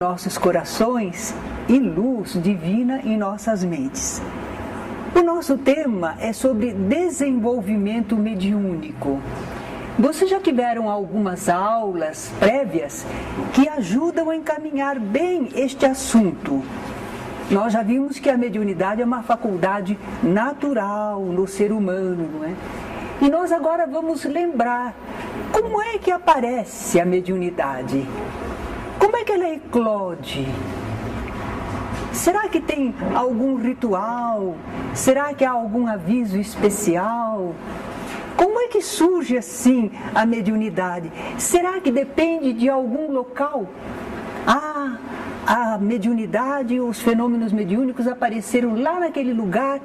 nossos corações e luz divina em nossas mentes. O nosso tema é sobre desenvolvimento mediúnico. Vocês já tiveram algumas aulas prévias que ajudam a encaminhar bem este assunto. Nós já vimos que a mediunidade é uma faculdade natural no ser humano, não é? E nós agora vamos lembrar como é que aparece a mediunidade. Como é que ela eclode? Será que tem algum ritual? Será que há algum aviso especial? Como é que surge assim a mediunidade? Será que depende de algum local? A mediunidade, os fenômenos mediúnicos apareceram lá naquele lugar,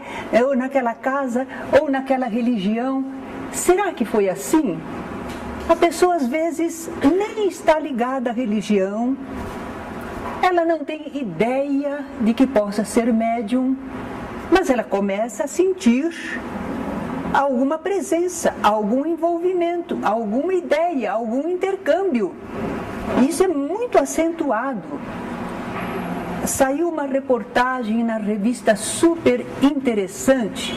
ou naquela casa, ou naquela religião. Será que foi assim? A pessoa às vezes nem está ligada à religião, ela não tem ideia de que possa ser médium, mas ela começa a sentir alguma presença, algum envolvimento, alguma ideia, algum intercâmbio. Isso é muito acentuado. Saiu uma reportagem na revista Super Interessante,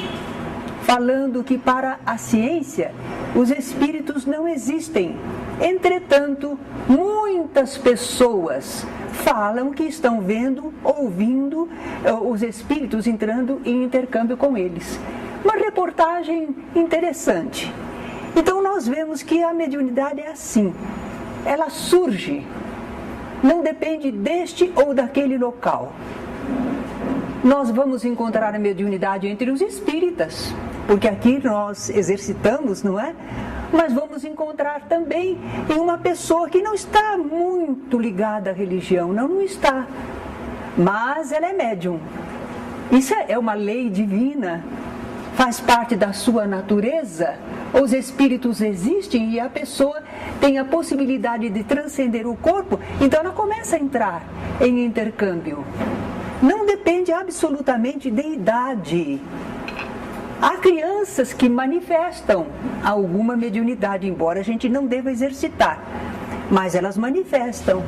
falando que para a ciência os espíritos não existem. Entretanto, muitas pessoas falam que estão vendo, ouvindo os espíritos entrando em intercâmbio com eles. Uma reportagem interessante. Então nós vemos que a mediunidade é assim. Ela surge, não depende deste ou daquele local. Nós vamos encontrar a mediunidade entre os espíritas, porque aqui nós exercitamos, não é? Mas vamos encontrar também em uma pessoa que não está muito ligada à religião, não está, mas ela é médium. Isso é uma lei divina, faz parte da sua natureza. Os espíritos existem e a pessoa tem a possibilidade de transcender o corpo, então ela começa a entrar em intercâmbio. Não depende absolutamente de idade. Há crianças que manifestam alguma mediunidade, embora a gente não deva exercitar, mas elas manifestam.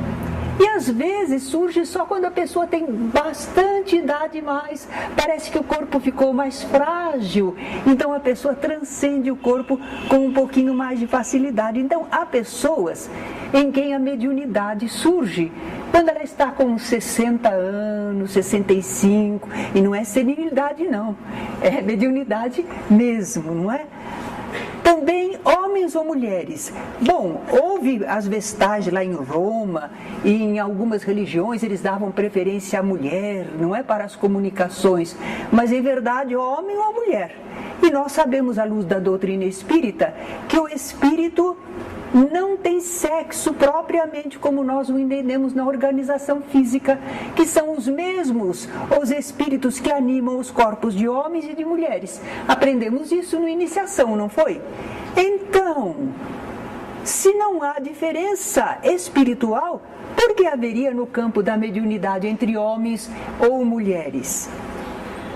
E às vezes surge só quando a pessoa tem bastante idade mais, parece que o corpo ficou mais frágil, então a pessoa transcende o corpo com um pouquinho mais de facilidade. Então há pessoas em quem a mediunidade surge quando ela está com 60 anos, 65, e não é senilidade não, é mediunidade mesmo, não é? Também homens ou mulheres. Bom, houve as vestagens lá em Roma e em algumas religiões eles davam preferência à mulher, não é, para as comunicações, mas em verdade homem ou mulher. E nós sabemos à luz da doutrina espírita que o espírito não tem sexo propriamente como nós o entendemos na organização física, que são os mesmos os espíritos que animam os corpos de homens e de mulheres. Aprendemos isso no Iniciação, não foi? Então, se não há diferença espiritual, por que haveria no campo da mediunidade entre homens ou mulheres?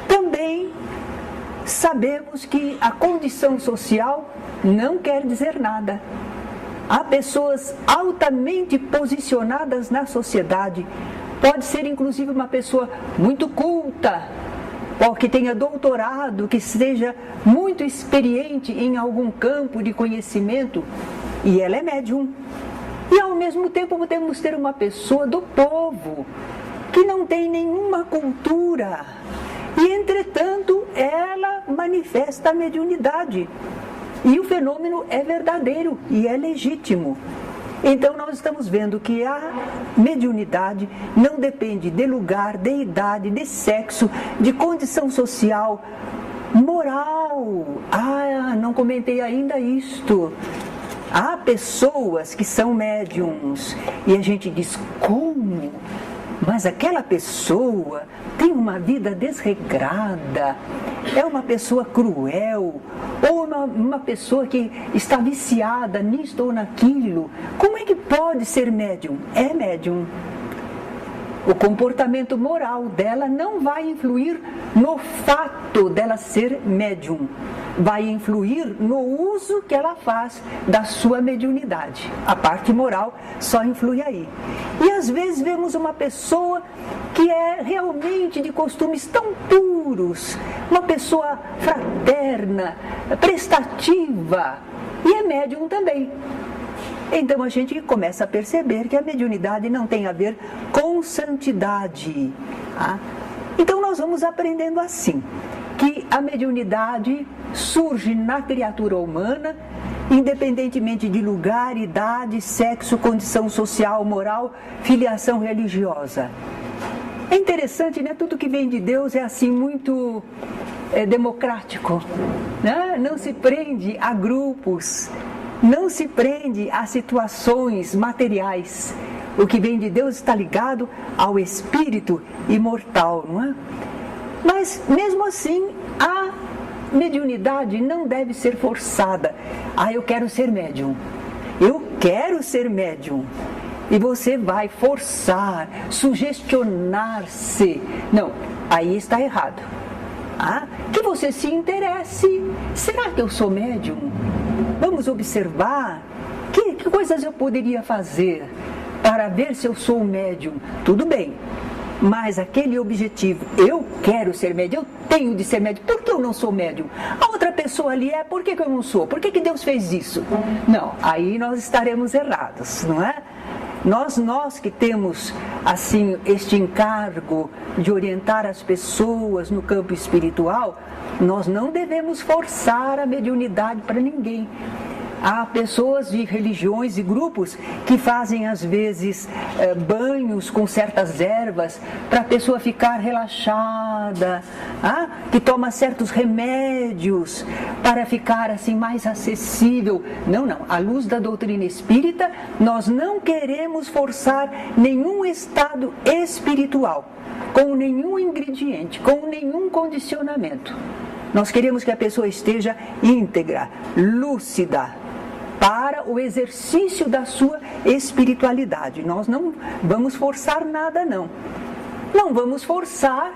Também sabemos que a condição social não quer dizer nada. Há pessoas altamente posicionadas na sociedade, pode ser inclusive uma pessoa muito culta, ou que tenha doutorado, que seja muito experiente em algum campo de conhecimento, e ela é médium. E ao mesmo tempo podemos ter uma pessoa do povo, que não tem nenhuma cultura, e entretanto ela manifesta a mediunidade. E o fenômeno é verdadeiro e é legítimo. Então nós estamos vendo que a mediunidade não depende de lugar, de idade, de sexo, de condição social, moral. Não comentei ainda isto. Há pessoas que são médiums e a gente diz, como? Mas aquela pessoa tem uma vida desregrada, é uma pessoa cruel, ou uma pessoa que está viciada nisto ou naquilo. Como é que pode ser médium? É médium. O comportamento moral dela não vai influir no fato dela ser médium. Vai influir no uso que ela faz da sua mediunidade. A parte moral só influi aí. E às vezes vemos uma pessoa que é realmente de costumes tão puros, uma pessoa fraterna, prestativa, e é médium também. Então a gente começa a perceber que a mediunidade não tem a ver com santidade. Tá? Então nós vamos aprendendo assim, que a mediunidade surge na criatura humana, independentemente de lugar, idade, sexo, condição social, moral, filiação religiosa. É interessante, né? Tudo que vem de Deus é assim muito democrático, né? Não se prende a grupos, não se prende a situações materiais. O que vem de Deus está ligado ao espírito imortal, não é? Mas mesmo assim, a mediunidade não deve ser forçada. Ah, eu quero ser médium. Eu quero ser médium. E você vai forçar, sugestionar-se. Não, aí está errado. Que você se interesse. Será que eu sou médium? Vamos observar que coisas eu poderia fazer para ver se eu sou médium. Tudo bem, mas aquele objetivo, eu quero ser médium, eu tenho de ser médium. Por que eu não sou médium? A outra pessoa ali é, por que eu não sou? Por que Deus fez isso? Não, aí nós estaremos errados, não é? Nós que temos, assim, este encargo de orientar as pessoas no campo espiritual, nós não devemos forçar a mediunidade para ninguém. Há pessoas de religiões e grupos que fazem, às vezes, banhos com certas ervas para a pessoa ficar relaxada, que toma certos remédios para ficar assim mais acessível. Não, à luz da doutrina espírita, nós não queremos forçar nenhum estado espiritual, com nenhum ingrediente, com nenhum condicionamento. Nós queremos que a pessoa esteja íntegra, lúcida, para o exercício da sua espiritualidade. Nós não vamos forçar nada, não. Não vamos forçar,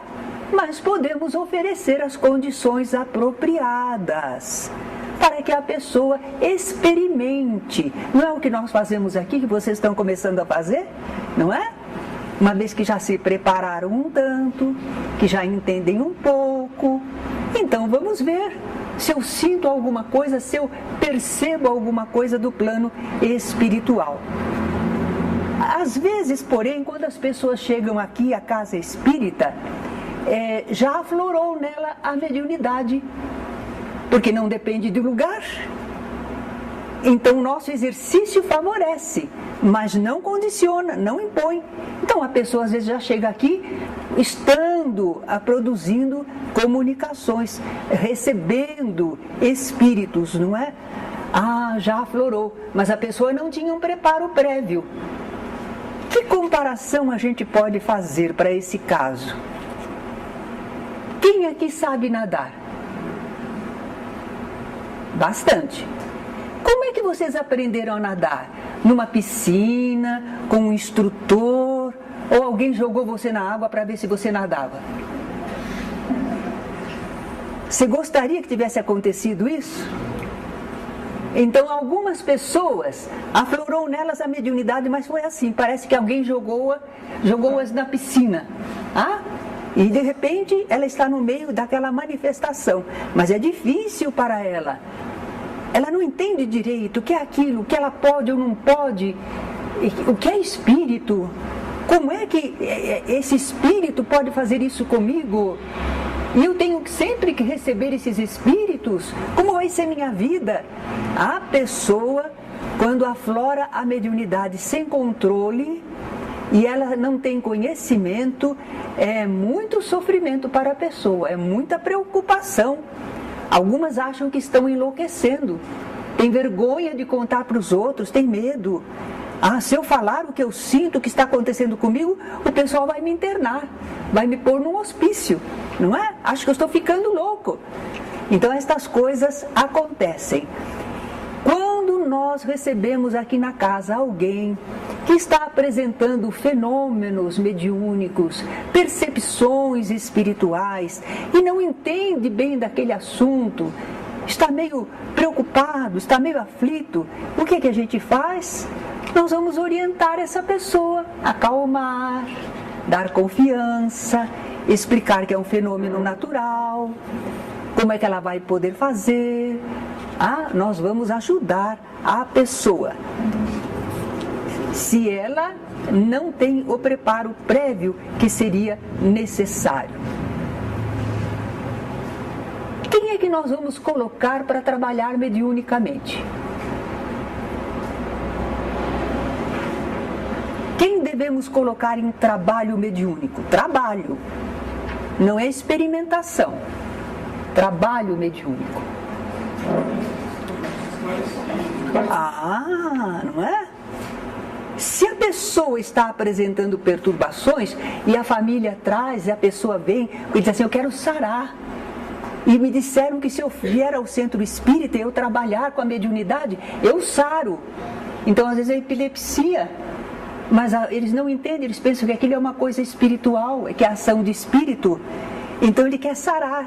mas podemos oferecer as condições apropriadas para que a pessoa experimente. Não é o que nós fazemos aqui, que vocês estão começando a fazer? Não é? Uma vez que já se prepararam um tanto, que já entendem um pouco, então vamos ver se eu sinto alguma coisa, se eu percebo alguma coisa do plano espiritual. Às vezes, porém, quando as pessoas chegam aqui à casa espírita, já aflorou nela a mediunidade, porque não depende do lugar. Então o nosso exercício favorece, mas não condiciona, não impõe. Então a pessoa às vezes já chega aqui estando produzindo comunicações, recebendo espíritos, não é? Já aflorou, mas a pessoa não tinha um preparo prévio. Que comparação a gente pode fazer para esse caso? Quem aqui sabe nadar? Bastante. Como é que vocês aprenderam a nadar? Numa piscina, com um instrutor, ou alguém jogou você na água para ver se você nadava? Você gostaria que tivesse acontecido isso? Então algumas pessoas, aflorou nelas a mediunidade, mas foi assim, parece que alguém jogou-as na piscina. E de repente ela está no meio daquela manifestação, mas é difícil para ela. Ela não entende direito o que é aquilo, o que ela pode ou não pode, o que é espírito, como é que esse espírito pode fazer isso comigo? E eu tenho sempre que receber esses espíritos? Como vai ser minha vida? A pessoa, quando aflora a mediunidade sem controle e ela não tem conhecimento, é muito sofrimento para a pessoa, é muita preocupação. Algumas acham que estão enlouquecendo, têm vergonha de contar para os outros, têm medo. Se eu falar o que eu sinto, o que está acontecendo comigo, o pessoal vai me internar, vai me pôr num hospício, não é? Acho que eu estou ficando louco. Então estas coisas acontecem. Quando nós nós recebemos aqui na casa alguém que está apresentando fenômenos mediúnicos, percepções espirituais e não entende bem daquele assunto, está meio preocupado, está meio aflito, o que a gente faz? Nós vamos orientar essa pessoa, acalmar, dar confiança, explicar que é um fenômeno natural, como é que ela vai poder fazer. Nós vamos ajudar a pessoa. Se ela não tem o preparo prévio que seria necessário. Quem é que nós vamos colocar para trabalhar mediunicamente? Quem devemos colocar em trabalho mediúnico? Trabalho, não é experimentação. Trabalho mediúnico. Não é? Se a pessoa está apresentando perturbações e a família traz e a pessoa vem e diz assim, eu quero sarar. E me disseram que se eu vier ao centro espírita e eu trabalhar com a mediunidade, eu saro. Então às vezes é epilepsia. Mas eles não entendem, eles pensam que aquilo é uma coisa espiritual, que é ação de espírito. Então ele quer sarar.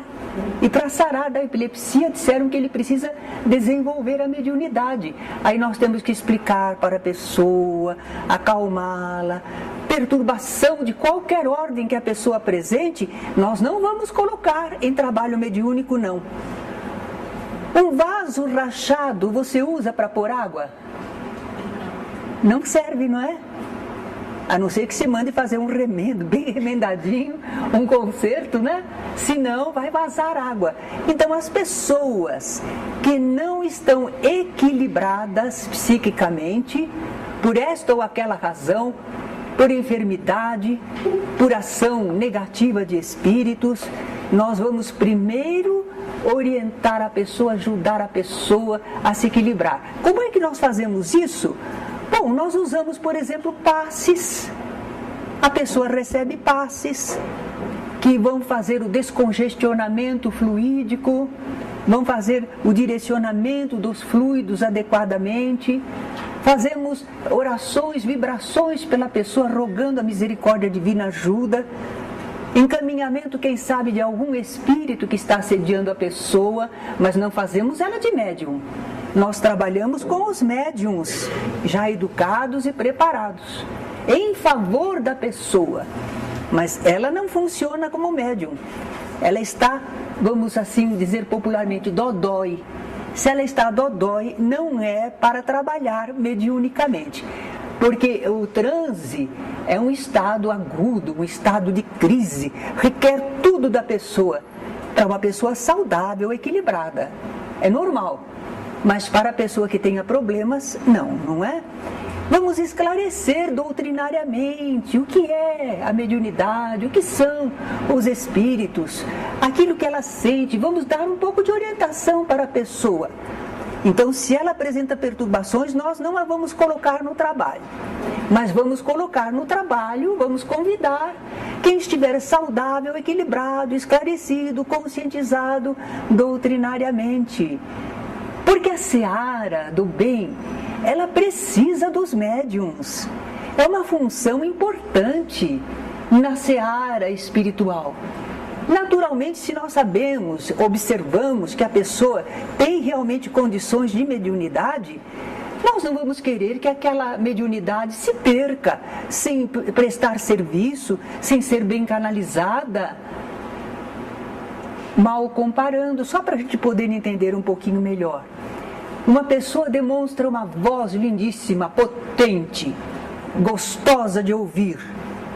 E para sarar da epilepsia, disseram que ele precisa desenvolver a mediunidade. Aí nós temos que explicar para a pessoa, acalmá-la. Perturbação de qualquer ordem que a pessoa apresente, nós não vamos colocar em trabalho mediúnico, não. Um vaso rachado você usa para pôr água? Não serve, não é? A não ser que se mande fazer um remendo, bem remendadinho, um conserto, né? Senão vai vazar água. Então as pessoas que não estão equilibradas psiquicamente, por esta ou aquela razão, por enfermidade, por ação negativa de espíritos, nós vamos primeiro orientar a pessoa, ajudar a pessoa a se equilibrar. Como é que nós fazemos isso? Bom, nós usamos, por exemplo, passes. A pessoa recebe passes que vão fazer o descongestionamento fluídico, vão fazer o direcionamento dos fluidos adequadamente. Fazemos orações, vibrações pela pessoa, rogando a misericórdia divina ajuda. Encaminhamento, quem sabe, de algum espírito que está assediando a pessoa, mas não fazemos ela de médium. Nós trabalhamos com os médiums, já educados e preparados, em favor da pessoa. Mas ela não funciona como médium. Ela está, vamos assim dizer popularmente, dodói. Se ela está dodói, não é para trabalhar mediunicamente. Porque o transe é um estado agudo, um estado de crise, requer tudo da pessoa. Para uma pessoa saudável, equilibrada. É normal. Mas para a pessoa que tenha problemas, não é? Vamos esclarecer doutrinariamente o que é a mediunidade, o que são os espíritos, aquilo que ela sente. Vamos dar um pouco de orientação para a pessoa. Então, se ela apresenta perturbações, nós não a vamos colocar no trabalho. Mas vamos colocar no trabalho, vamos convidar quem estiver saudável, equilibrado, esclarecido, conscientizado doutrinariamente. Porque a seara do bem, ela precisa dos médiuns. É uma função importante na seara espiritual. Naturalmente, se nós sabemos, observamos que a pessoa tem realmente condições de mediunidade, nós não vamos querer que aquela mediunidade se perca, sem prestar serviço, sem ser bem canalizada. Mal comparando, só para a gente poder entender um pouquinho melhor. Uma pessoa demonstra uma voz lindíssima, potente, gostosa de ouvir.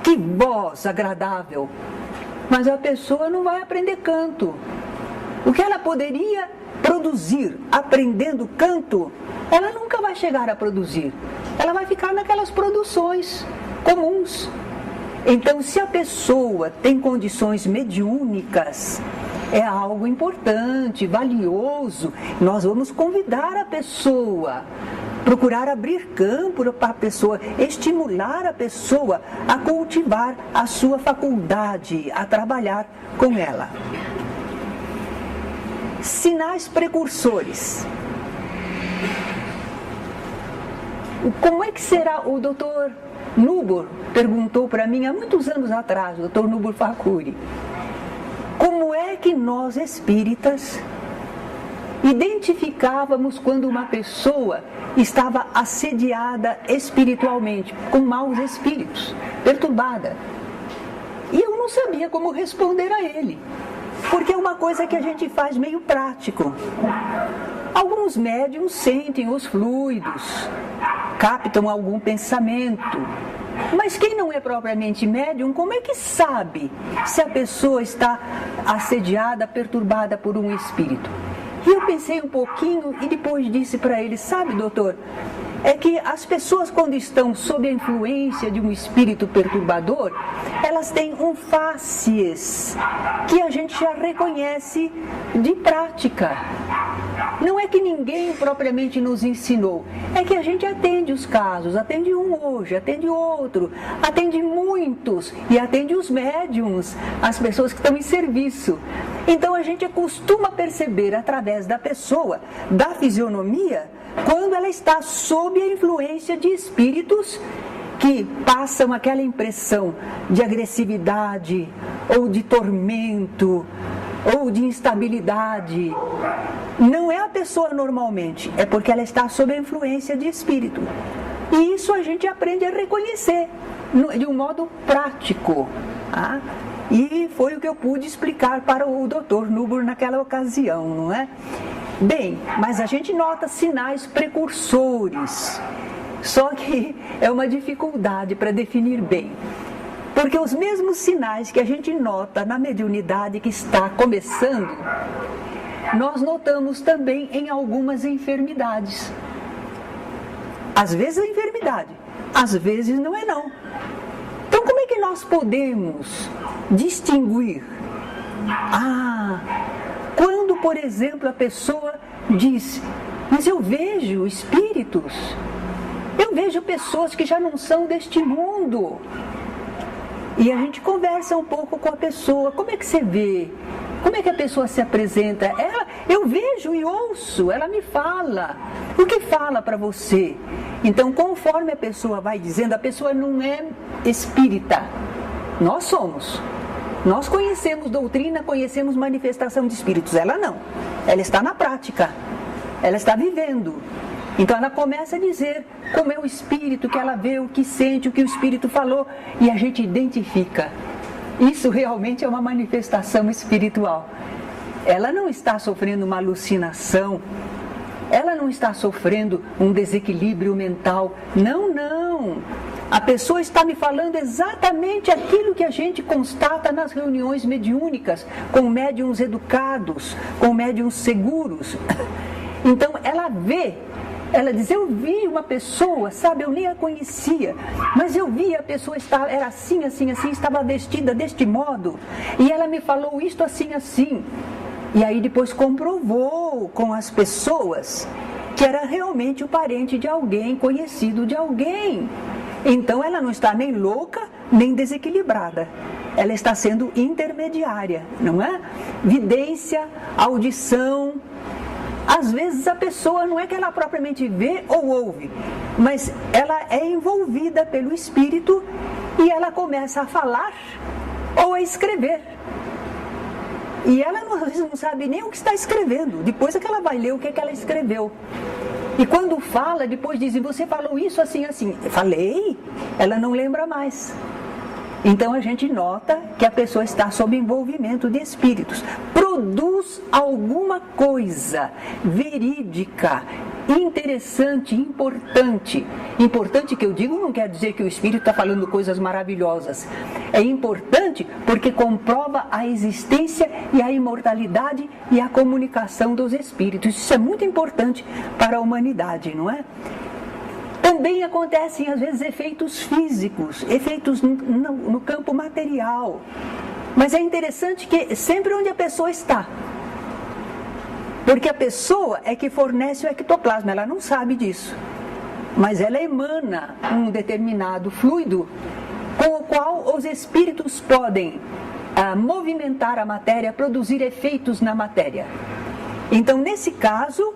Que voz agradável! Mas a pessoa não vai aprender canto. O que ela poderia produzir aprendendo canto, ela nunca vai chegar a produzir. Ela vai ficar naquelas produções comuns. Então, se a pessoa tem condições mediúnicas, é algo importante, valioso. Nós vamos convidar a pessoa, procurar abrir campo para a pessoa, estimular a pessoa a cultivar a sua faculdade, a trabalhar com ela. Sinais precursores. Como é que será? O doutor Nubor perguntou para mim há muitos anos atrás, o doutor Nubor Facuri, como é que nós espíritas identificávamos quando uma pessoa estava assediada espiritualmente, com maus espíritos, perturbada? E eu não sabia como responder a ele, porque é uma coisa que a gente faz meio prático. Alguns médiuns sentem os fluidos, captam algum pensamento, mas quem não é propriamente médium, como é que sabe se a pessoa está assediada, perturbada por um espírito? E eu pensei um pouquinho e depois disse para ele, sabe, doutor, é que as pessoas quando estão sob a influência de um espírito perturbador, elas têm um facies que a gente já reconhece de prática. Não é que ninguém propriamente nos ensinou, é que a gente atende os casos, atende um hoje, atende outro, atende muitos e atende os médiums, as pessoas que estão em serviço. Então a gente costuma perceber através da pessoa, da fisionomia, quando ela está sob a influência de espíritos que passam aquela impressão de agressividade, ou de tormento, ou de instabilidade. Não é a pessoa normalmente, é porque ela está sob a influência de espírito. E isso a gente aprende a reconhecer de um modo prático. Tá? E foi o que eu pude explicar para o Dr. Nubor naquela ocasião, não é? Bem, mas a gente nota sinais precursores, só que é uma dificuldade para definir bem. Porque os mesmos sinais que a gente nota na mediunidade que está começando, nós notamos também em algumas enfermidades. Às vezes é enfermidade, às vezes não é não. Então como é que nós podemos distinguir? Quando, por exemplo, a pessoa diz, mas eu vejo espíritos, eu vejo pessoas que já não são deste mundo. E a gente conversa um pouco com a pessoa, como é que você vê? Como é que a pessoa se apresenta? Eu vejo e ouço, ela me fala. O que fala para você? Então, conforme a pessoa vai dizendo, a pessoa não é espírita. Nós somos. Nós conhecemos doutrina, conhecemos manifestação de espíritos. Ela não. Ela está na prática. Ela está vivendo. Então ela começa a dizer como é o espírito, que ela vê, o que sente, o que o espírito falou. E a gente identifica. Isso realmente é uma manifestação espiritual. Ela não está sofrendo uma alucinação. Ela não está sofrendo um desequilíbrio mental. Não, não. A pessoa está me falando exatamente aquilo que a gente constata nas reuniões mediúnicas, com médiuns educados, com médiuns seguros. Então ela vê, ela diz, eu vi uma pessoa, sabe, eu nem a conhecia, mas eu vi a pessoa, era assim, assim, assim, estava vestida deste modo, e ela me falou isto assim, assim. E aí depois comprovou com as pessoas que era realmente o parente de alguém, conhecido de alguém. Então ela não está nem louca, nem desequilibrada. Ela está sendo intermediária, não é? Vidência, audição. Às vezes a pessoa não é que ela propriamente vê ou ouve, mas ela é envolvida pelo espírito e ela começa a falar ou a escrever. E ela às vezes não sabe nem o que está escrevendo. Depois é que ela vai ler o que ela escreveu. E quando fala, depois dizem, você falou isso assim, assim. Eu falei, ela não lembra mais. Então a gente nota que a pessoa está sob envolvimento de espíritos. Produz alguma coisa verídica, interessante, importante. Importante que eu digo não quer dizer que o espírito está falando coisas maravilhosas. É importante porque comprova a existência e a imortalidade e a comunicação dos espíritos. Isso é muito importante para a humanidade, não é? Também acontecem, às vezes, efeitos físicos, efeitos no campo material. Mas é interessante que sempre onde a pessoa está. Porque a pessoa é que fornece o ectoplasma, ela não sabe disso. Mas ela emana um determinado fluido com o qual os espíritos podem movimentar a matéria, produzir efeitos na matéria. Então, nesse caso,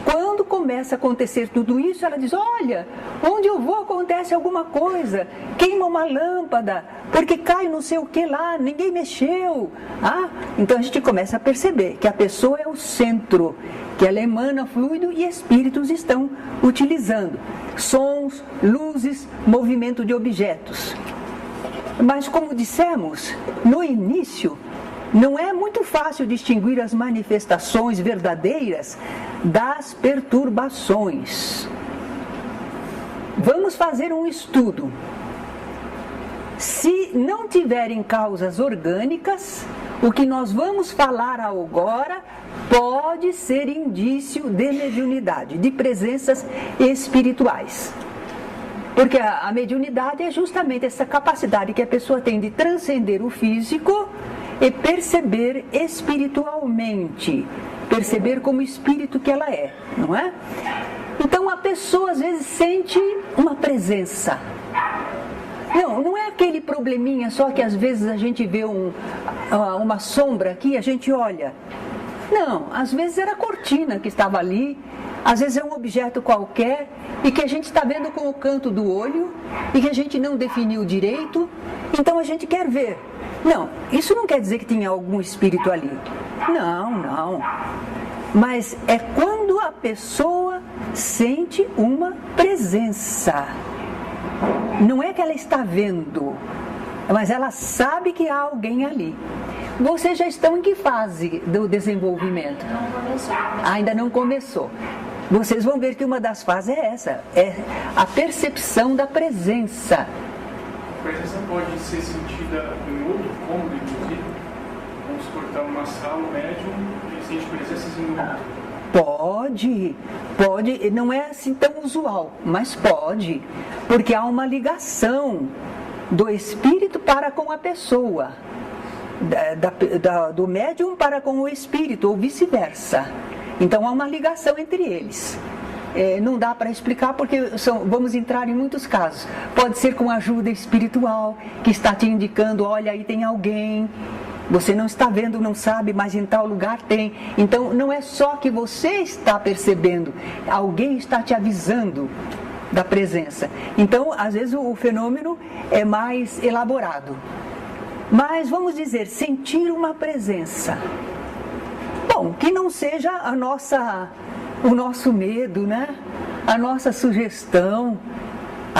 quando quando começa a acontecer tudo isso, ela diz, olha, onde eu vou acontece alguma coisa, queima uma lâmpada, porque cai não sei o que lá, ninguém mexeu. Então a gente começa a perceber que a pessoa é o centro, que ela emana fluido e espíritos estão utilizando sons, luzes, movimento de objetos. Mas como dissemos, no início, não é muito fácil distinguir as manifestações verdadeiras das perturbações. Vamos fazer um estudo. Se não tiverem causas orgânicas, o que nós vamos falar agora pode ser indício de mediunidade, de presenças espirituais. Porque a mediunidade é justamente essa capacidade que a pessoa tem de transcender o físico e perceber espiritualmente, perceber como espírito que ela é, não é? Então a pessoa às vezes sente uma presença. Não é aquele probleminha só que às vezes a gente vê uma sombra aqui, a gente olha. Não, às vezes era a cortina que estava ali, às vezes é um objeto qualquer e que a gente está vendo com o canto do olho e que a gente não definiu direito, então a gente quer ver. Não, isso não quer dizer que tinha algum espírito ali. Não. Mas é quando a pessoa sente uma presença. Não é que ela está vendo, mas ela sabe que há alguém ali. Vocês já estão em que fase do desenvolvimento? Não começou. Ainda não começou. Vocês vão ver que uma das fases é essa, é a percepção da presença. A presença pode ser sentida em outro cômodo, inclusive? Vamos cortar uma sala, o médium, e sente presenças em outro. Pode, não é assim tão usual, mas pode, porque há uma ligação do espírito para com a pessoa, do médium para com o espírito, ou vice-versa. Então há uma ligação entre eles. Não dá para explicar porque vamos entrar em muitos casos. Pode ser com ajuda espiritual, que está te indicando, olha, aí tem alguém. Você não está vendo, não sabe, mas em tal lugar tem. Então não é só que você está percebendo, alguém está te avisando da presença. Então, às vezes o fenômeno é mais elaborado. Mas vamos dizer, sentir uma presença. Bom, que não seja o nosso medo, né? A nossa sugestão.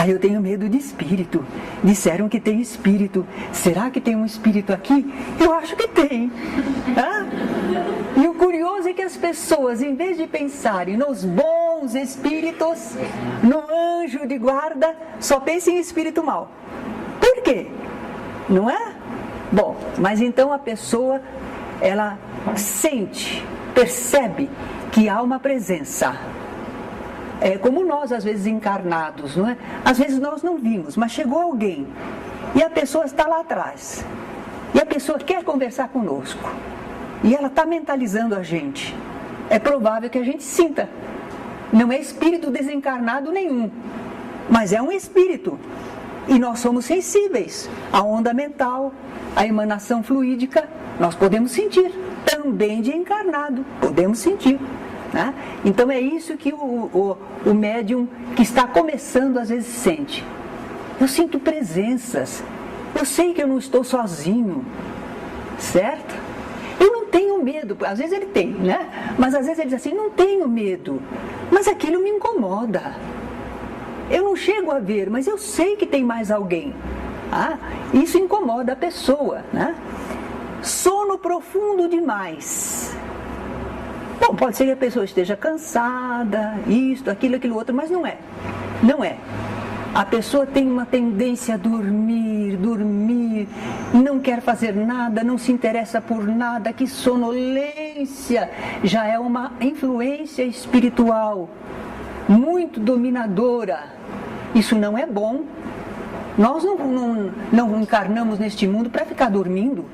Eu tenho medo de espírito. Disseram que tem espírito. Será que tem um espírito aqui? Eu acho que tem. E o curioso é que as pessoas, em vez de pensarem nos bons espíritos, no anjo de guarda, só pensam em espírito mau. Por quê? Não é? Bom, mas então a pessoa, ela sente, percebe que há uma presença. É como nós, às vezes, encarnados, não é? Às vezes nós não vimos, mas chegou alguém e a pessoa está lá atrás. E a pessoa quer conversar conosco. E ela está mentalizando a gente. É provável que a gente sinta. Não é espírito desencarnado nenhum, mas é um espírito. E nós somos sensíveis à onda mental, à emanação fluídica. Nós podemos sentir. Também de encarnado, podemos sentir. Né? Então é isso que o médium que está começando às vezes sente. Eu sinto presenças, eu sei que eu não estou sozinho, certo? Eu não tenho medo, às vezes ele tem, né? Mas às vezes ele diz assim, não tenho medo, mas aquilo me incomoda. Eu não chego a ver, mas eu sei que tem mais alguém. Isso incomoda a pessoa, né? Sono profundo demais. Bom, pode ser que a pessoa esteja cansada, isto, aquilo outro, mas não é. Não é. A pessoa tem uma tendência a dormir, não quer fazer nada, não se interessa por nada, que sonolência já é uma influência espiritual muito dominadora. Isso não é bom. Nós não encarnamos neste mundo para ficar dormindo.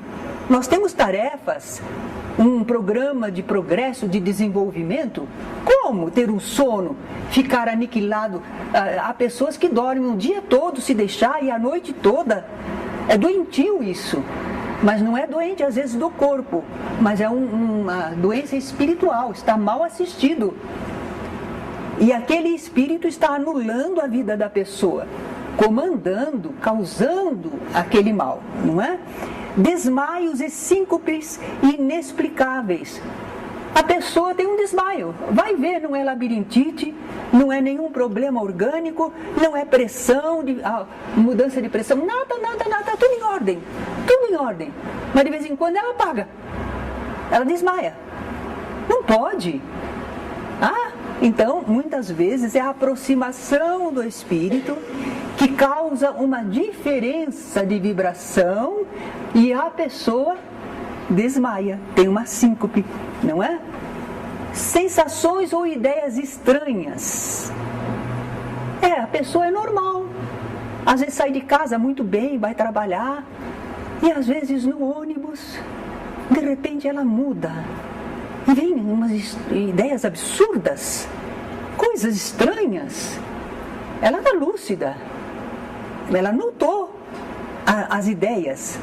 Nós temos tarefas, um programa de progresso, de desenvolvimento. Como ter um sono, ficar aniquilado? Há pessoas que dormem o dia todo, se deixar, e a noite toda. É doentio isso. Mas não é doente, às vezes, do corpo, mas é uma doença espiritual, está mal assistido. E aquele espírito está anulando a vida da pessoa, comandando, causando aquele mal, não é? Desmaios e síncopes inexplicáveis. A pessoa tem um desmaio, vai ver, não é labirintite, não é nenhum problema orgânico, não é pressão, mudança de pressão, nada, tudo em ordem. Mas de vez em quando ela apaga, ela desmaia. Não pode. Então, muitas vezes é a aproximação do espírito que causa uma diferença de vibração e a pessoa desmaia, tem uma síncope, não é? Sensações ou ideias estranhas. A pessoa é normal. Às vezes sai de casa muito bem, vai trabalhar, e às vezes no ônibus, de repente ela muda. E vem umas ideias absurdas, coisas estranhas. Ela está lúcida, ela notou as ideias,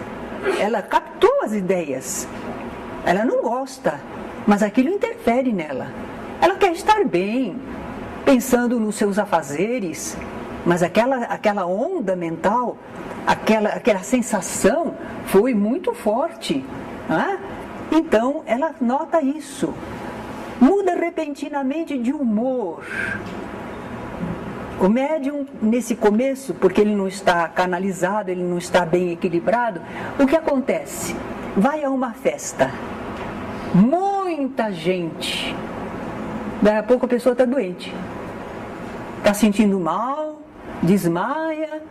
ela captou as ideias, ela não gosta, mas aquilo interfere nela. Ela quer estar bem, pensando nos seus afazeres, mas aquela onda mental, aquela sensação foi muito forte. Então, ela nota isso. Muda repentinamente de humor. O médium, nesse começo, porque ele não está canalizado, ele não está bem equilibrado, o que acontece? Vai a uma festa, muita gente, daí a pouco a pessoa está doente, está sentindo mal, desmaia,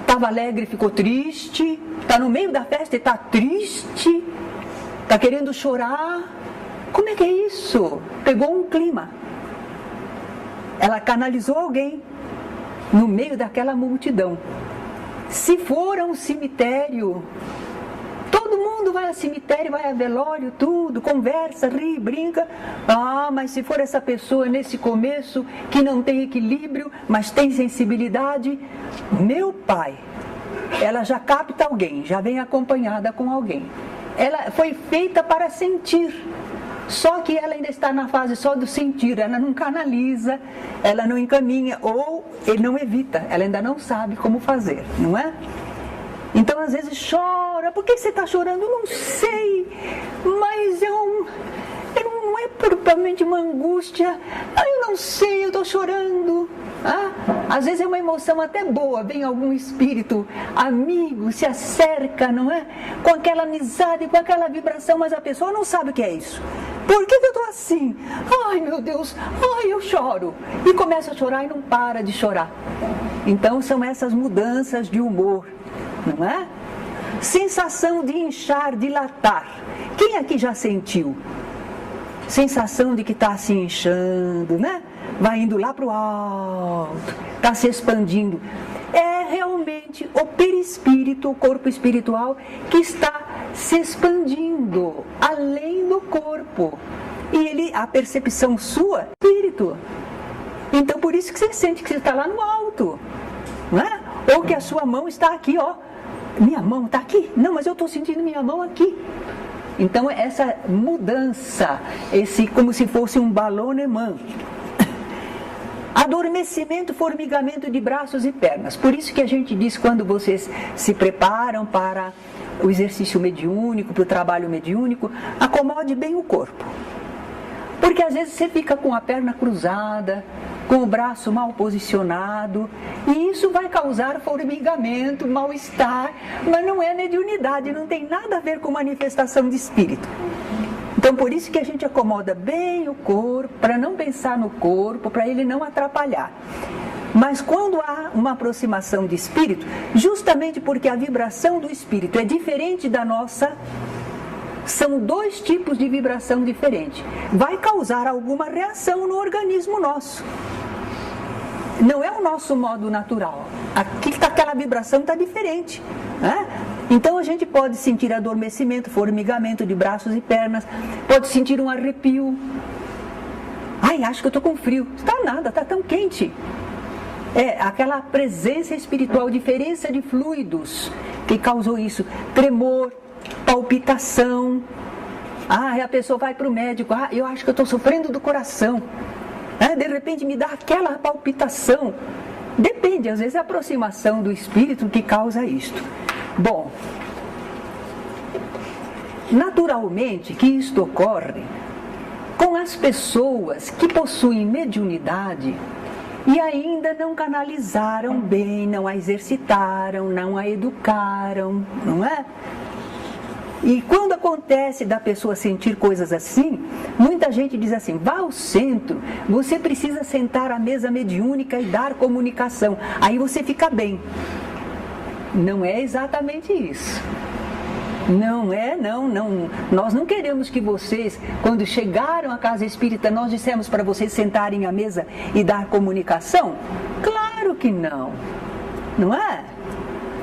estava alegre, ficou triste, está no meio da festa e está triste, está querendo chorar. Como é que é isso? Pegou um clima. Ela canalizou alguém no meio daquela multidão. Se for a um cemitério, todo mundo vai ao cemitério, vai a velório, tudo, conversa, ri, brinca. Mas se for essa pessoa nesse começo que não tem equilíbrio, mas tem sensibilidade, meu pai, ela já capta alguém, já vem acompanhada com alguém. Ela foi feita para sentir. Só que ela ainda está na fase só do sentir, ela não canaliza, ela não encaminha, ou ele não evita, ela ainda não sabe como fazer, não é? Então às vezes chora. Por que você está chorando? Não sei, mas não é propriamente uma angústia. Eu não sei, eu estou chorando. Às vezes é uma emoção até boa, vem algum espírito amigo, se acerca, não é? Com aquela amizade, com aquela vibração, mas a pessoa não sabe o que é isso. Por que eu estou assim? Ai meu Deus, eu choro. E começa a chorar e não para de chorar. Então são essas mudanças de humor, não é? Sensação de inchar, dilatar. Quem aqui já sentiu? Sensação de que está se inchando, né? Vai indo lá para o alto, está se expandindo. É realmente o perispírito, o corpo espiritual, que está se expandindo além do corpo. E a percepção sua, espírito. Então por isso que você sente que você está lá no alto, não é? Ou que a sua mão está aqui, minha mão está aqui. Não, mas eu estou sentindo minha mão aqui. Então essa mudança, como se fosse um ballonement. Adormecimento, formigamento de braços e pernas. Por isso que a gente diz, quando vocês se preparam para o exercício mediúnico, para o trabalho mediúnico, acomode bem o corpo. Porque às vezes você fica com a perna cruzada, com o braço mal posicionado, e isso vai causar formigamento, mal-estar, mas não é mediunidade, não tem nada a ver com manifestação de espírito. Então por isso que a gente acomoda bem o corpo, para não pensar no corpo, para ele não atrapalhar. Mas quando há uma aproximação de espírito, justamente porque a vibração do espírito é diferente da nossa, são dois tipos de vibração diferente, vai causar alguma reação no organismo nosso. Não é o nosso modo natural. Aquela vibração está diferente, né? Então a gente pode sentir adormecimento, formigamento de braços e pernas, pode sentir um arrepio. Acho que eu estou com frio. Está nada, está tão quente. É aquela presença espiritual, diferença de fluidos que causou isso. Tremor, palpitação. A pessoa vai para o médico, eu acho que eu estou sofrendo do coração. De repente me dá aquela palpitação. Depende, às vezes é a aproximação do espírito que causa isto. Bom, naturalmente que isto ocorre com as pessoas que possuem mediunidade e ainda não canalizaram bem, não a exercitaram, não a educaram, não é? E quando acontece da pessoa sentir coisas assim, muita gente diz assim, vá ao centro, você precisa sentar à mesa mediúnica e dar comunicação, aí você fica bem. Não é exatamente isso. Não é, não. Nós não queremos que vocês, quando chegaram à casa espírita, nós dissemos para vocês sentarem à mesa e dar comunicação? Claro que não. Não é?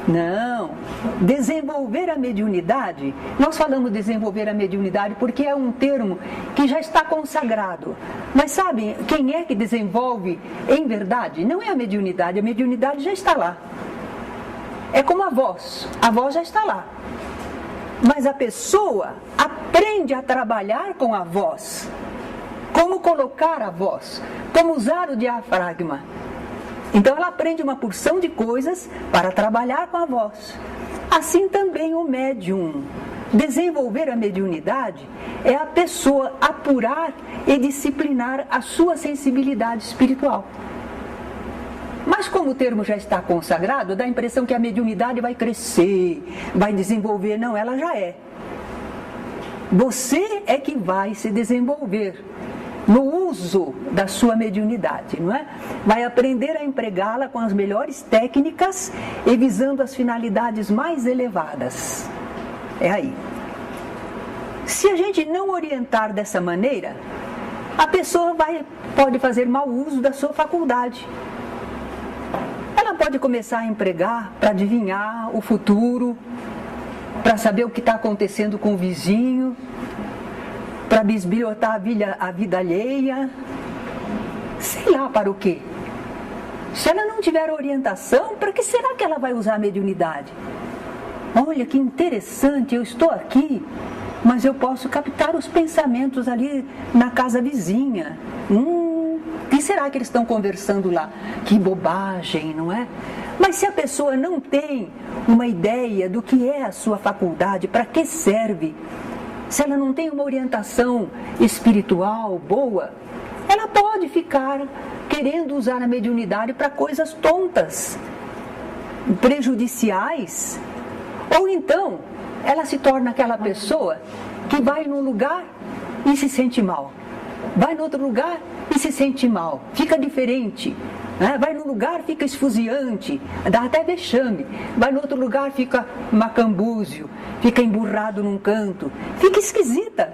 Não. Desenvolver a mediunidade, nós falamos desenvolver a mediunidade porque é um termo que já está consagrado. Mas sabe, quem é que desenvolve em verdade? Não é a mediunidade já está lá. É como a voz já está lá. Mas a pessoa aprende a trabalhar com a voz. Como colocar a voz, como usar o diafragma. Então ela aprende uma porção de coisas para trabalhar com a voz. Assim também o médium. Desenvolver a mediunidade é a pessoa apurar e disciplinar a sua sensibilidade espiritual. Mas como o termo já está consagrado, dá a impressão que a mediunidade vai crescer, vai desenvolver. Não, ela já é. Você é que vai se desenvolver no uso da sua mediunidade, não é? Vai aprender a empregá-la com as melhores técnicas e visando as finalidades mais elevadas. É aí. Se a gente não orientar dessa maneira, a pessoa pode fazer mau uso da sua faculdade. Ela pode começar a empregar para adivinhar o futuro, para saber o que está acontecendo com o vizinho, para bisbilhotar a vida alheia, sei lá para o quê. Se ela não tiver orientação, para que será que ela vai usar a mediunidade? Olha que interessante, eu estou aqui, mas eu posso captar os pensamentos ali na casa vizinha. O que será que eles estão conversando lá? Que bobagem, não é? Mas se a pessoa não tem uma ideia do que é a sua faculdade, para que serve, se ela não tem uma orientação espiritual boa, ela pode ficar querendo usar a mediunidade para coisas tontas, prejudiciais, ou então ela se torna aquela pessoa que vai num lugar e se sente mal, vai em outro lugar e se sente mal, fica diferente, né? Vai num lugar, fica esfuziante, dá até vexame, vai no outro lugar, fica macambúzio, fica emburrado num canto, fica esquisita.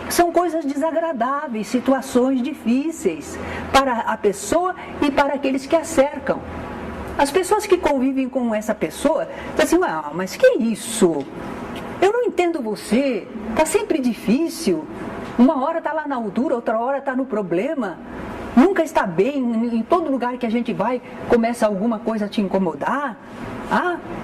São coisas desagradáveis, situações difíceis para a pessoa e para aqueles que a cercam. As pessoas que convivem com essa pessoa dizem assim, mas que isso? Eu não entendo você, está sempre difícil. Uma hora está lá na altura, outra hora está no problema. Nunca está bem, em todo lugar que a gente vai, começa alguma coisa a te incomodar.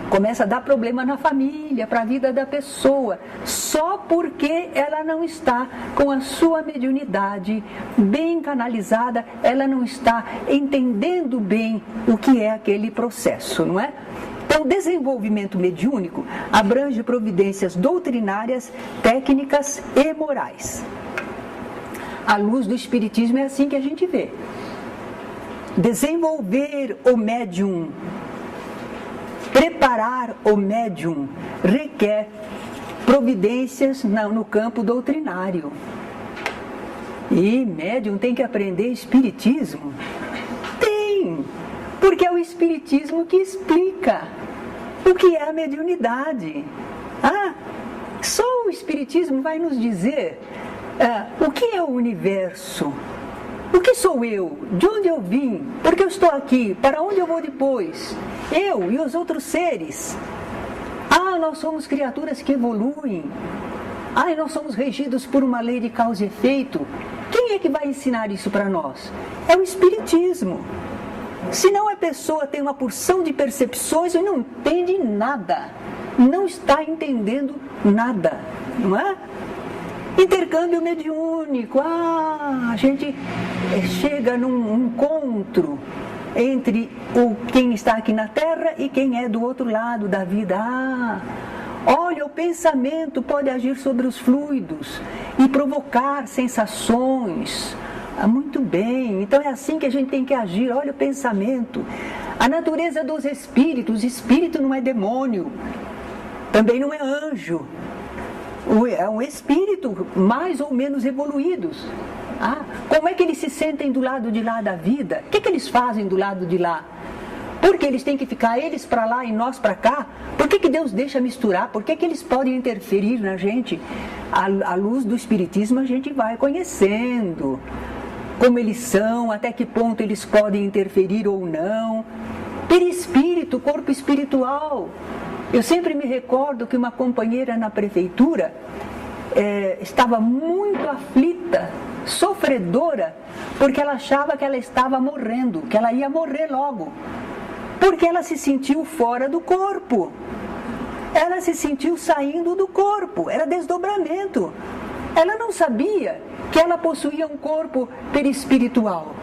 Começa a dar problema na família, para a vida da pessoa, só porque ela não está com a sua mediunidade bem canalizada, ela não está entendendo bem o que é aquele processo, não é? Então, o desenvolvimento mediúnico abrange providências doutrinárias, técnicas e morais. À luz do Espiritismo é assim que a gente vê. Desenvolver o médium, preparar o médium, requer providências no campo doutrinário. E médium tem que aprender Espiritismo? Tem, porque é o Espiritismo que explica o que é a mediunidade. Só o Espiritismo vai nos dizer o que é o universo, o que sou eu, de onde eu vim, por que eu estou aqui, para onde eu vou depois, eu e os outros seres. Nós somos criaturas que evoluem, nós somos regidos por uma lei de causa e efeito. Quem é que vai ensinar isso para nós? É o Espiritismo. Senão a pessoa tem uma porção de percepções e não entende nada, não está entendendo nada, não é? Intercâmbio mediúnico. A gente chega num encontro entre quem está aqui na Terra e quem é do outro lado da vida. Olha, o pensamento pode agir sobre os fluidos e provocar sensações. Muito bem, então é assim que a gente tem que agir. Olha o pensamento. A natureza dos espíritos. Espírito não é demônio, também não é anjo. É um espírito mais ou menos evoluídos. Como é que eles se sentem do lado de lá da vida? O que eles fazem do lado de lá? Porque eles têm que ficar eles para lá e nós para cá? Por que Deus deixa misturar? Por que eles podem interferir na gente? À luz do Espiritismo a gente vai conhecendo como eles são, até que ponto eles podem interferir ou não. Perispírito, corpo espiritual. Eu sempre me recordo que uma companheira na prefeitura estava muito aflita, sofredora, porque ela achava que ela estava morrendo, que ela ia morrer logo, porque ela se sentiu fora do corpo, ela se sentiu saindo do corpo, era desdobramento. Ela não sabia que ela possuía um corpo perispiritual.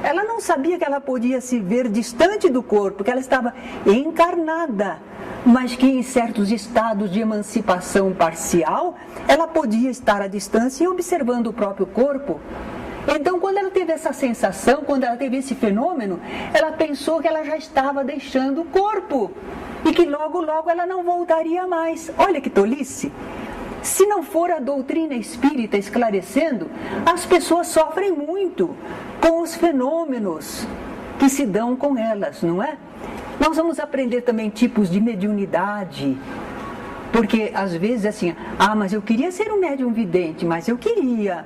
Ela não sabia que ela podia se ver distante do corpo, que ela estava encarnada, mas que em certos estados de emancipação parcial, ela podia estar à distância e observando o próprio corpo. Então, quando ela teve essa sensação, quando ela teve esse fenômeno, ela pensou que ela já estava deixando o corpo e que logo, logo ela não voltaria mais. Olha que tolice! Se não for a doutrina espírita esclarecendo, as pessoas sofrem muito com os fenômenos que se dão com elas, não é? Nós vamos aprender também tipos de mediunidade, porque às vezes assim, mas eu queria ser um médium vidente, mas eu queria.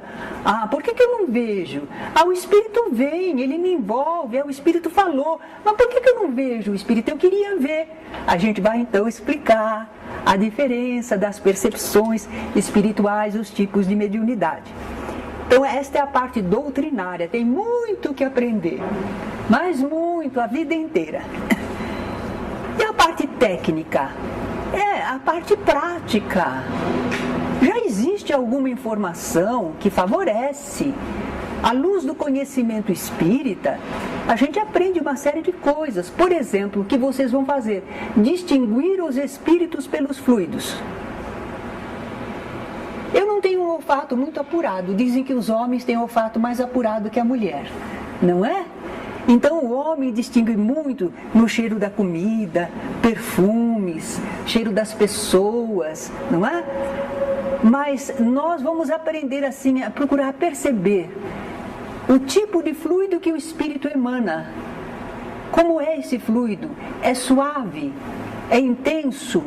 Por que eu não vejo? O Espírito vem, ele me envolve, o Espírito falou, mas por que eu não vejo o Espírito? Eu queria ver. A gente vai então explicar a diferença das percepções espirituais, os tipos de mediunidade. Então esta é a parte doutrinária, tem muito que aprender, mas muito, a vida inteira. E a parte técnica? A parte prática. Já existe alguma informação que favorece. À luz do conhecimento espírita, a gente aprende uma série de coisas. Por exemplo, o que vocês vão fazer? Distinguir os espíritos pelos fluidos. Eu não tenho um olfato muito apurado. Dizem que os homens têm um olfato mais apurado que a mulher, não é? Então o homem distingue muito no cheiro da comida, perfumes, cheiro das pessoas, não é? Mas nós vamos aprender assim a procurar perceber o tipo de fluido que o espírito emana. Como é esse fluido? É suave? É intenso?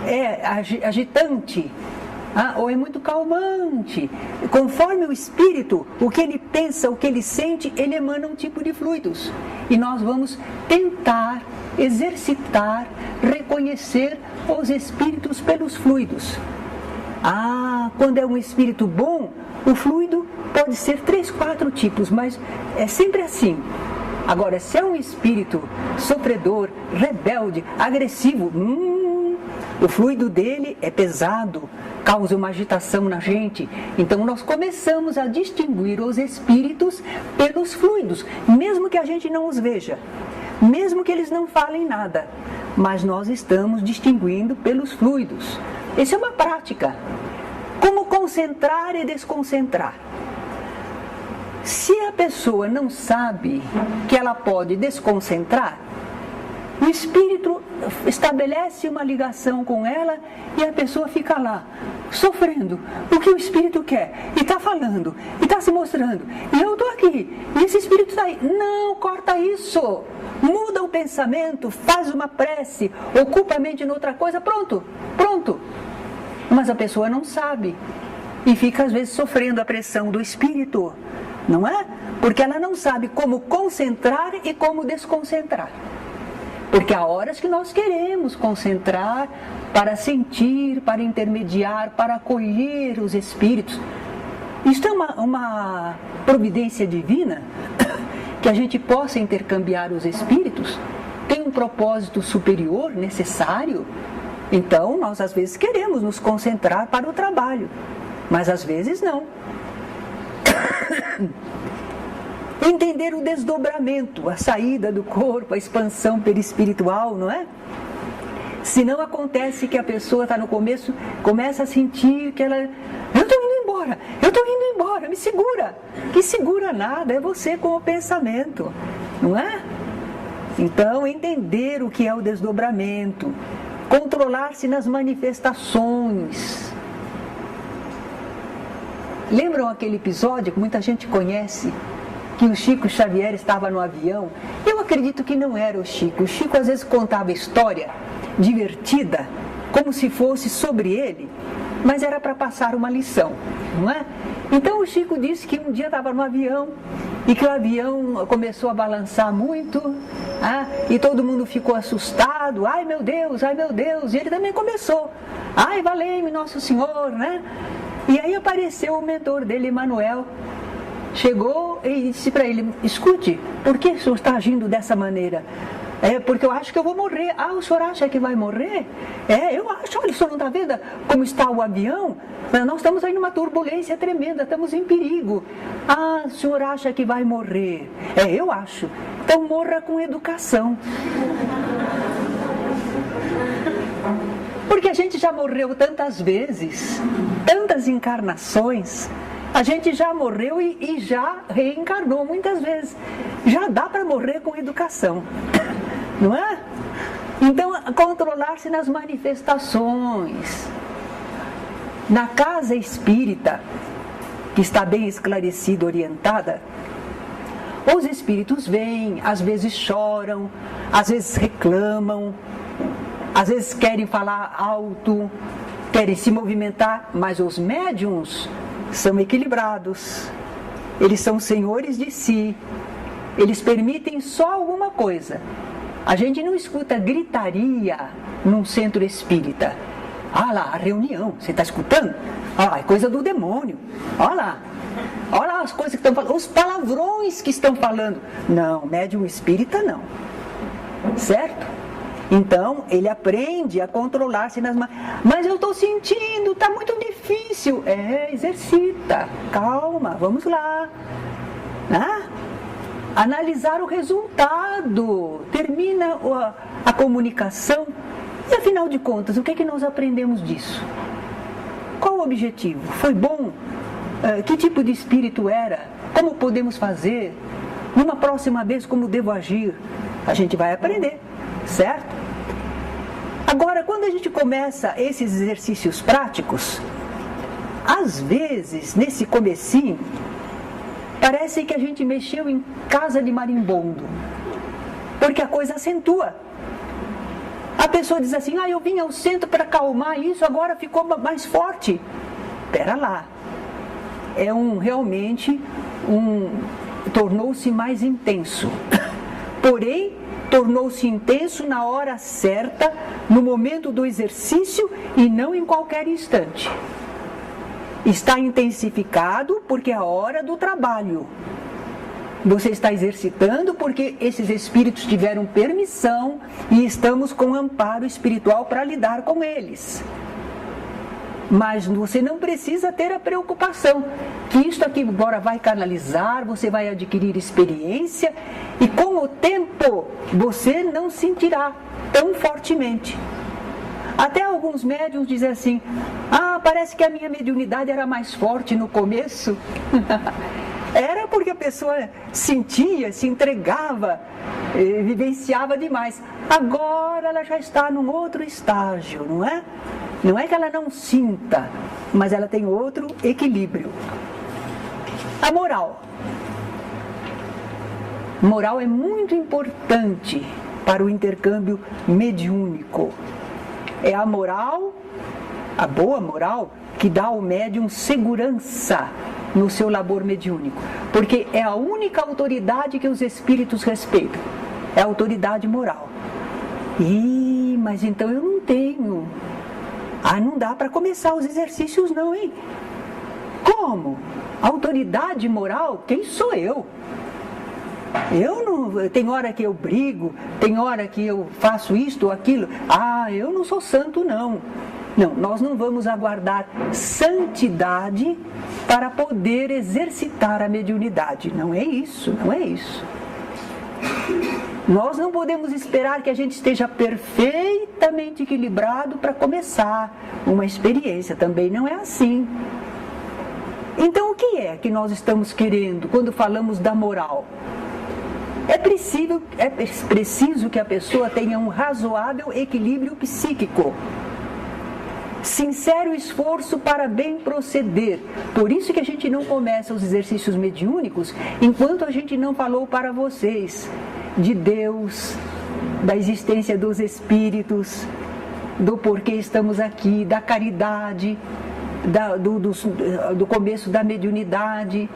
É agitante? Ou é muito calmante? Conforme o espírito, o que ele pensa, o que ele sente, ele emana um tipo de fluidos. E nós vamos tentar exercitar, reconhecer os espíritos pelos fluidos. Quando é um espírito bom, o fluido pode ser 3, 4 tipos, mas é sempre assim. Agora, se é um espírito sofredor, rebelde, agressivo, o fluido dele é pesado, causa uma agitação na gente. Então nós começamos a distinguir os espíritos pelos fluidos, mesmo que a gente não os veja, mesmo que eles não falem nada, mas nós estamos distinguindo pelos fluidos. Essa é uma prática. Como concentrar e desconcentrar. Se a pessoa não sabe que ela pode desconcentrar, o espírito estabelece uma ligação com ela e a pessoa fica lá, sofrendo o que o espírito quer, e está falando, e está se mostrando, e eu estou aqui, e esse espírito está aí. Não, corta isso, muda o pensamento, faz uma prece, ocupa a mente em outra coisa, pronto. Mas a pessoa não sabe, e fica às vezes sofrendo a pressão do espírito, não é? Porque ela não sabe como concentrar e como desconcentrar. Porque há horas que nós queremos concentrar para sentir, para intermediar, para acolher os espíritos. Isto é uma providência divina, que a gente possa intercambiar os espíritos, tem um propósito superior, necessário. Então, nós às vezes queremos nos concentrar para o trabalho. mas às vezes não. Entender o desdobramento, a saída do corpo, a expansão perispiritual, não é? Se não acontece que a pessoa está no começo, começa a sentir que ela... eu estou indo embora, me segura. Que segura nada, é você com o pensamento, não é? Então, entender o que é o desdobramento, controlar-se nas manifestações. Lembram aquele episódio que muita gente conhece, que o Chico Xavier estava no avião? Eu acredito que não era o Chico. O Chico às vezes contava história divertida, como se fosse sobre ele, mas era para passar uma lição, não é? Então o Chico disse que um dia estava no avião e que o avião começou a balançar muito, e todo mundo ficou assustado, ai meu Deus, e ele também começou, ai valei-me Nosso Senhor, né? E aí apareceu o mentor dele, Emmanuel, chegou e disse para ele, escute, por que o senhor está agindo dessa maneira? Porque eu acho que eu vou morrer. O senhor acha que vai morrer? Eu acho. Olha, o senhor não está vendo como está o avião? Nós estamos aí numa turbulência tremenda, estamos em perigo. O senhor acha que vai morrer? Eu acho. Então morra com educação. Porque a gente já morreu tantas vezes, tantas encarnações. A gente já morreu e já reencarnou muitas vezes. Já dá para morrer com educação. Não é? Então, controlar-se nas manifestações. Na casa espírita, que está bem esclarecida, orientada, os espíritos vêm, às vezes choram, às vezes reclamam, às vezes querem falar alto, querem se movimentar, mas os médiuns são equilibrados, eles são senhores de si, eles permitem só alguma coisa. A gente não escuta gritaria num centro espírita. Lá, a reunião, você está escutando? É coisa do demônio. Olha lá as coisas que estão falando, os palavrões que estão falando. Não, médium espírita não. Certo? Então, ele aprende a controlar-se nas... Mas eu estou sentindo, está muito difícil. Exercita, calma, vamos lá. Analisar o resultado, termina a comunicação e afinal de contas, o que é que nós aprendemos disso? Qual o objetivo? Foi bom? Que tipo de espírito era? Como podemos fazer? Numa próxima vez, como devo agir? A gente vai aprender, certo? Agora, quando a gente começa esses exercícios práticos, às vezes, nesse comecinho, parece que a gente mexeu em casa de marimbondo, porque a coisa acentua. A pessoa diz assim, eu vim ao centro para acalmar isso, agora ficou mais forte. Espera lá, tornou-se mais intenso, porém, tornou-se intenso na hora certa, no momento do exercício e não em qualquer instante. Está intensificado porque é a hora do trabalho. Você está exercitando porque esses espíritos tiveram permissão e estamos com amparo espiritual para lidar com eles. Mas você não precisa ter a preocupação que isto aqui agora vai canalizar, você vai adquirir experiência e com o tempo você não sentirá tão fortemente. Até alguns médiuns dizem assim, parece que a minha mediunidade era mais forte no começo. Era porque a pessoa sentia, se entregava, vivenciava demais. Agora ela já está num outro estágio, não é? Não é que ela não sinta, mas ela tem outro equilíbrio. A moral. Moral é muito importante para o intercâmbio mediúnico. É a moral, a boa moral, que dá ao médium segurança no seu labor mediúnico. Porque é a única autoridade que os espíritos respeitam. É a autoridade moral. Mas então eu não tenho. Não dá para começar os exercícios não, hein? Como? Autoridade moral? Quem sou eu? Eu não... Tem hora que eu brigo, tem hora que eu faço isto ou aquilo. Eu não sou santo não. Não, nós não vamos aguardar santidade para poder exercitar a mediunidade. Não é isso, não é isso. Nós não podemos esperar que a gente esteja perfeitamente equilibrado para começar uma experiência. Também não é assim. Então, o que é que nós estamos querendo quando falamos da moral? É preciso que a pessoa tenha um razoável equilíbrio psíquico. Sincero esforço para bem proceder. Por isso que a gente não começa os exercícios mediúnicos enquanto a gente não falou para vocês de Deus, da existência dos espíritos, do porquê estamos aqui, da caridade, do começo da mediunidade,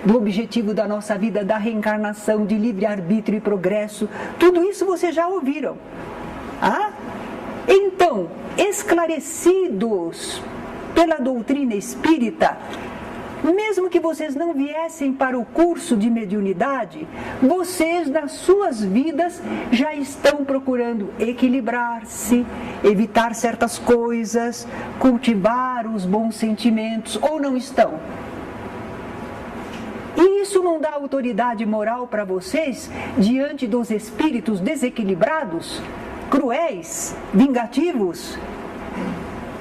do objetivo da nossa vida, da reencarnação, de livre-arbítrio e progresso. Tudo isso vocês já ouviram. Então, esclarecidos pela doutrina espírita, mesmo que vocês não viessem para o curso de mediunidade, vocês nas suas vidas já estão procurando equilibrar-se, evitar certas coisas, cultivar os bons sentimentos, ou não estão? E isso não dá autoridade moral para vocês diante dos espíritos desequilibrados, cruéis, vingativos,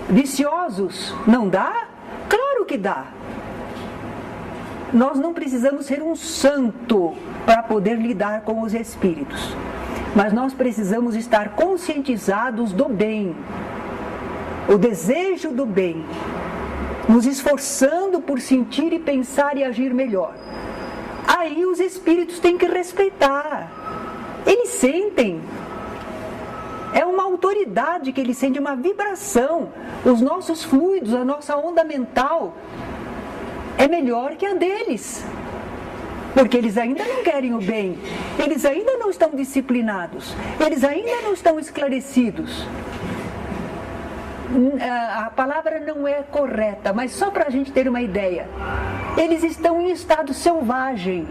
viciosos? Não dá? Claro que dá. Nós não precisamos ser um santo para poder lidar com os espíritos, mas nós precisamos estar conscientizados do bem, o desejo do bem, nos esforçando por sentir e pensar e agir melhor. Aí os espíritos têm que respeitar. Eles sentem. É uma autoridade que eles sentem, uma vibração. Os nossos fluidos, a nossa onda mental é melhor que a deles. Porque eles ainda não querem o bem. Eles ainda não estão disciplinados. Eles ainda não estão esclarecidos. A palavra não é correta, mas só para a gente ter uma ideia. Eles estão em estado selvagem.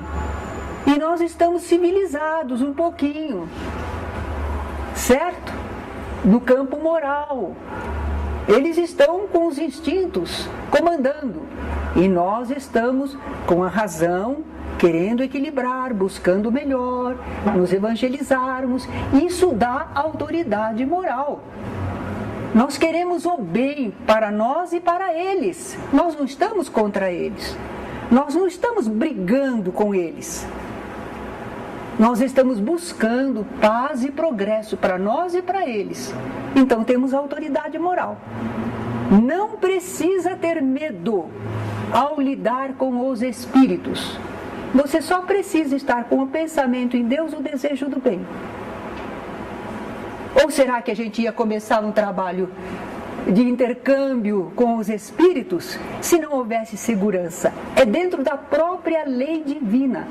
E nós estamos civilizados um pouquinho. Certo? No campo moral. Eles estão com os instintos comandando. E nós estamos com a razão, querendo equilibrar, buscando o melhor, nos evangelizarmos. Isso dá autoridade moral. Nós queremos o bem para nós e para eles. Nós não estamos contra eles. Nós não estamos brigando com eles. Nós estamos buscando paz e progresso para nós e para eles. Então temos autoridade moral. Não precisa ter medo ao lidar com os espíritos. Você só precisa estar com o pensamento em Deus, o desejo do bem. Ou será que a gente ia começar um trabalho de intercâmbio com os espíritos se não houvesse segurança? É dentro da própria lei divina.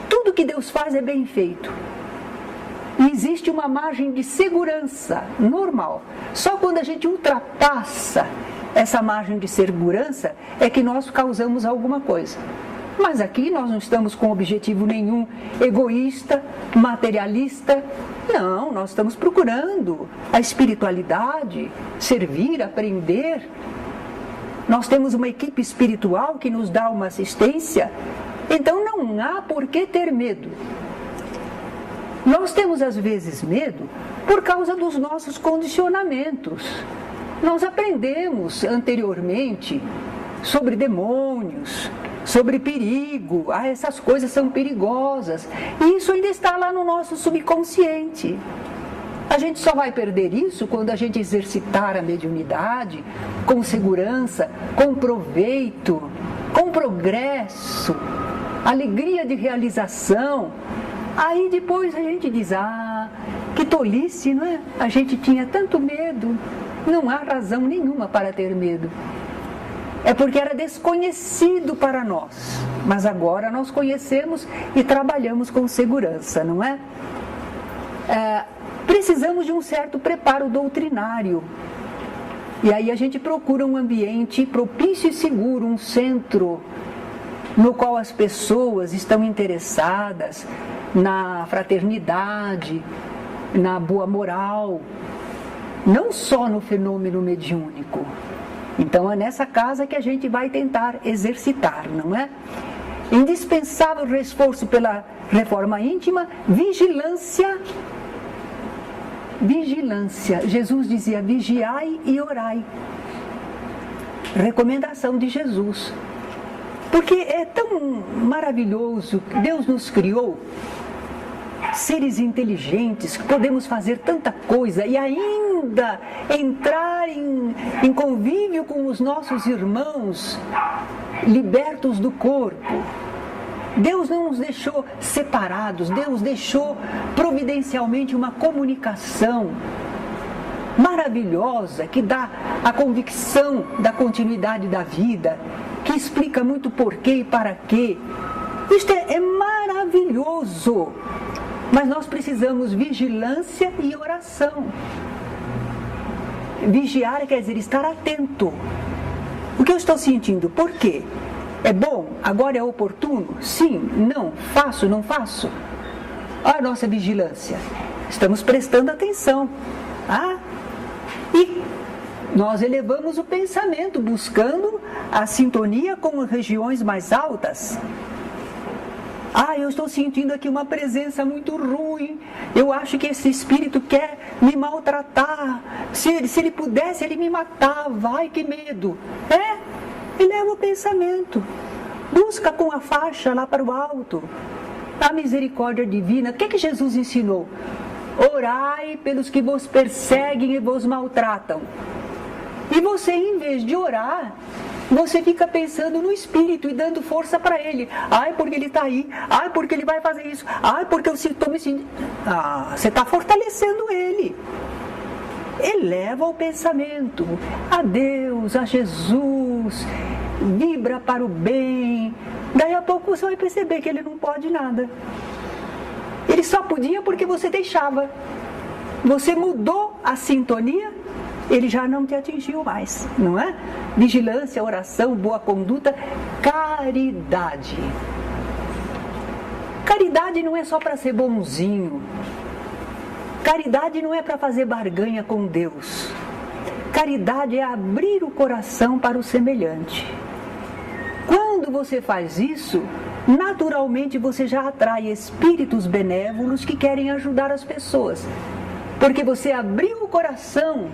Tudo que Deus faz é bem feito. E existe uma margem de segurança normal. Só quando a gente ultrapassa essa margem de segurança é que nós causamos alguma coisa. Mas aqui nós não estamos com objetivo nenhum egoísta, materialista. Não, nós estamos procurando a espiritualidade, servir, aprender. Nós temos uma equipe espiritual que nos dá uma assistência. Então não há por que ter medo. Nós temos às vezes medo por causa dos nossos condicionamentos. Nós aprendemos anteriormente sobre demônios, sobre perigo. Essas coisas são perigosas. E isso ainda está lá no nosso subconsciente. A gente só vai perder isso quando a gente exercitar a mediunidade com segurança, com proveito, com progresso, alegria de realização. Aí depois a gente diz, que tolice, não é? A gente tinha tanto medo. Não há razão nenhuma para ter medo. É porque era desconhecido para nós. Mas agora nós conhecemos e trabalhamos com segurança, não é? Precisamos de um certo preparo doutrinário. E aí a gente procura um ambiente propício e seguro, um centro no qual as pessoas estão interessadas na fraternidade, na boa moral, não só no fenômeno mediúnico. Então é nessa casa que a gente vai tentar exercitar, não é? Indispensável reforço pela reforma íntima, vigilância. Vigilância. Jesus dizia: vigiai e orai. Recomendação de Jesus. Porque é tão maravilhoso que Deus nos criou, seres inteligentes, que podemos fazer tanta coisa e ainda entrar em convívio com os nossos irmãos, libertos do corpo. Deus não nos deixou separados, Deus deixou providencialmente uma comunicação maravilhosa que dá a convicção da continuidade da vida, que explica muito porquê e para quê. Isto é maravilhoso, mas nós precisamos vigilância e oração. Vigiar quer dizer estar atento. O que eu estou sentindo? Por quê? É bom? Agora é oportuno? Sim? Não? Faço? Não faço? Olha a nossa vigilância. Estamos prestando atenção. E nós elevamos o pensamento, buscando a sintonia com regiões mais altas. Eu estou sentindo aqui uma presença muito ruim. Eu acho que esse espírito quer me maltratar. Se ele pudesse, ele me matava. Ai, que medo. Eleva o pensamento. Busca com a faixa lá para o alto. A misericórdia divina. O que Jesus ensinou? Orai pelos que vos perseguem e vos maltratam. E você, em vez de orar, você fica pensando no espírito e dando força para ele. Porque ele está aí. Porque ele vai fazer isso. Porque eu estou me sentindo... você está fortalecendo ele. Eleva o pensamento a Deus, a Jesus, vibra para o bem. Daí a pouco você vai perceber que ele não pode nada. Ele só podia porque você deixava. Você mudou a sintonia, ele já não te atingiu mais, não é? Vigilância, oração, boa conduta, caridade. Caridade não é só para ser bonzinho. Caridade não é para fazer barganha com Deus. Caridade é abrir o coração para o semelhante. Quando você faz isso, naturalmente você já atrai espíritos benévolos que querem ajudar as pessoas. Porque você abriu o coração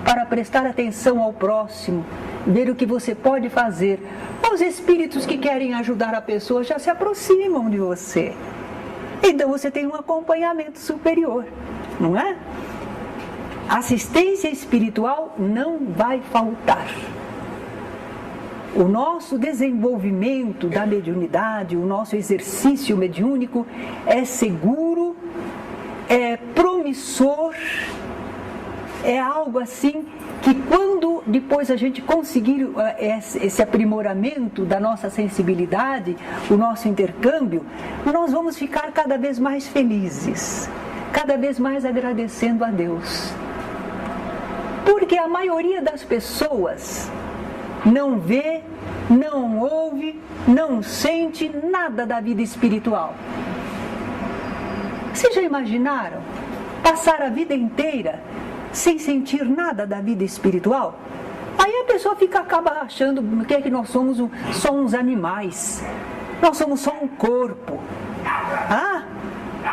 para prestar atenção ao próximo, ver o que você pode fazer. Os espíritos que querem ajudar a pessoa já se aproximam de você. Então você tem um acompanhamento superior, não é? Assistência espiritual não vai faltar. O nosso desenvolvimento da mediunidade, o nosso exercício mediúnico é seguro, é promissor, é algo assim que quando depois a gente conseguir esse aprimoramento da nossa sensibilidade, o nosso intercâmbio, nós vamos ficar cada vez mais felizes, cada vez mais agradecendo a Deus. Porque a maioria das pessoas não vê, não ouve, não sente nada da vida espiritual. Vocês já imaginaram passar a vida inteira sem sentir nada da vida espiritual? Aí a pessoa acaba achando que nós somos só uns animais, nós somos só um corpo.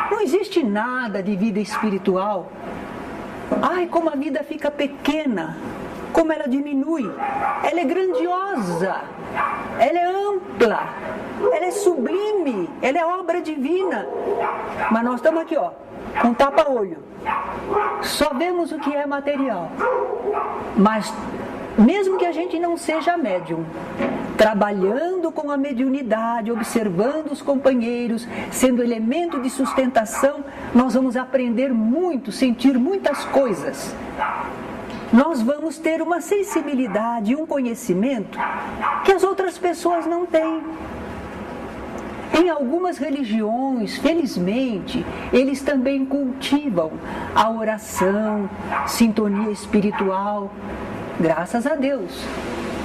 Não existe nada de vida espiritual. Como a vida fica pequena, como ela diminui. Ela é grandiosa, ela é ampla, ela é sublime, ela é obra divina. Mas nós estamos aqui, com tapa-olho. Só vemos o que é material. Mas mesmo que a gente não seja médium, trabalhando com a mediunidade, observando os companheiros, sendo elemento de sustentação, nós vamos aprender muito, sentir muitas coisas. Nós vamos ter uma sensibilidade e um conhecimento que as outras pessoas não têm. Em algumas religiões, felizmente, eles também cultivam a oração, sintonia espiritual, graças a Deus.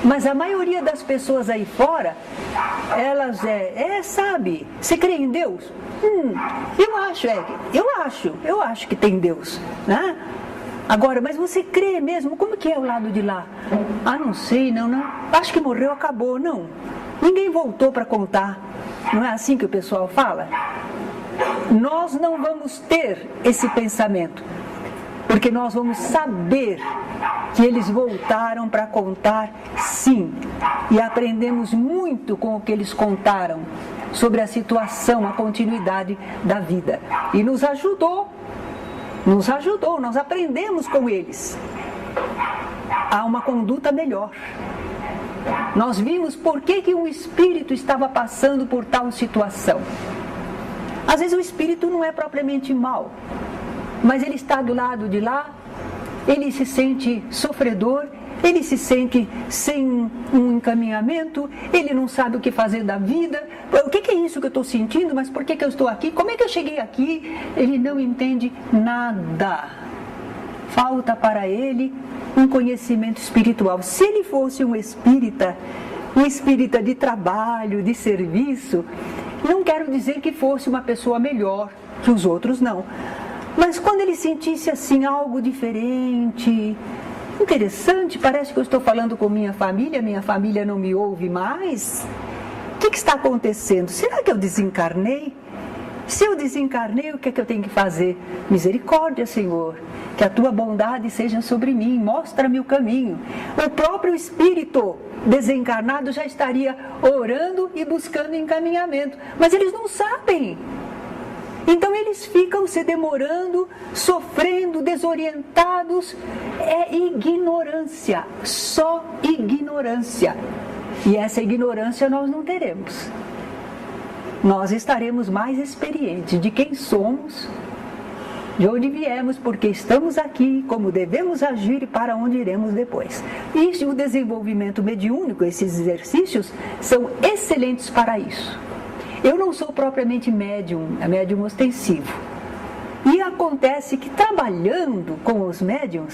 Mas a maioria das pessoas aí fora, elas sabe, você crê em Deus? Eu acho que tem Deus, né? Agora, mas você crê mesmo? Como que é o lado de lá? Ah, não sei, não. Acho que morreu, acabou. Não. Ninguém voltou para contar. Não é assim que o pessoal fala? Nós não vamos ter esse pensamento, porque nós vamos saber que eles voltaram para contar, sim. E aprendemos muito com o que eles contaram sobre a situação, a continuidade da vida. E nos ajudou, nós aprendemos com eles a uma conduta melhor. Nós vimos por que um espírito estava passando por tal situação. Às vezes o espírito não é propriamente mau, mas ele está do lado de lá, ele se sente sofredor, ele se sente sem um encaminhamento, ele não sabe o que fazer da vida. O que é isso que eu estou sentindo? Mas por que eu estou aqui? Como é que eu cheguei aqui? Ele não entende nada. Falta para ele um conhecimento espiritual. Se ele fosse um espírita de trabalho, de serviço, não quero dizer que fosse uma pessoa melhor que os outros, não. Mas quando ele sentisse assim algo diferente, interessante, parece que eu estou falando com minha família não me ouve mais. O que está acontecendo? Será que eu desencarnei? Se eu desencarnei, o que é que eu tenho que fazer? Misericórdia, Senhor, que a tua bondade seja sobre mim, mostra-me o caminho. O próprio espírito desencarnado já estaria orando e buscando encaminhamento, mas eles não sabem. Então eles ficam se demorando, sofrendo, desorientados. É ignorância, só ignorância. E essa ignorância nós não teremos. Nós estaremos mais experientes de quem somos, de onde viemos, porque estamos aqui, como devemos agir e para onde iremos depois. E o desenvolvimento mediúnico, esses exercícios, são excelentes para isso. Eu não sou propriamente médium ostensivo. E acontece que trabalhando com os médiums,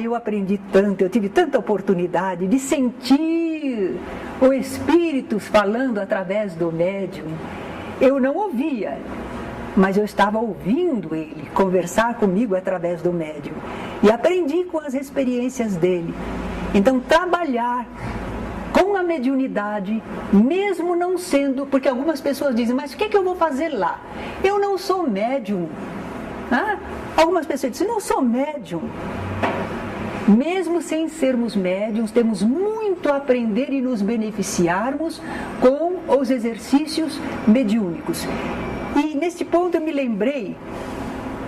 eu aprendi tanto, eu tive tanta oportunidade de sentir o espírito falando através do médium. Eu não ouvia, mas eu estava ouvindo ele conversar comigo através do médium. E aprendi com as experiências dele. Então, trabalhar com a mediunidade, mesmo não sendo, porque algumas pessoas dizem, mas o que eu vou fazer lá? Eu não sou médium. Algumas pessoas dizem, não sou médium. Mesmo sem sermos médiums, temos muito a aprender e nos beneficiarmos com os exercícios mediúnicos. E neste ponto eu me lembrei,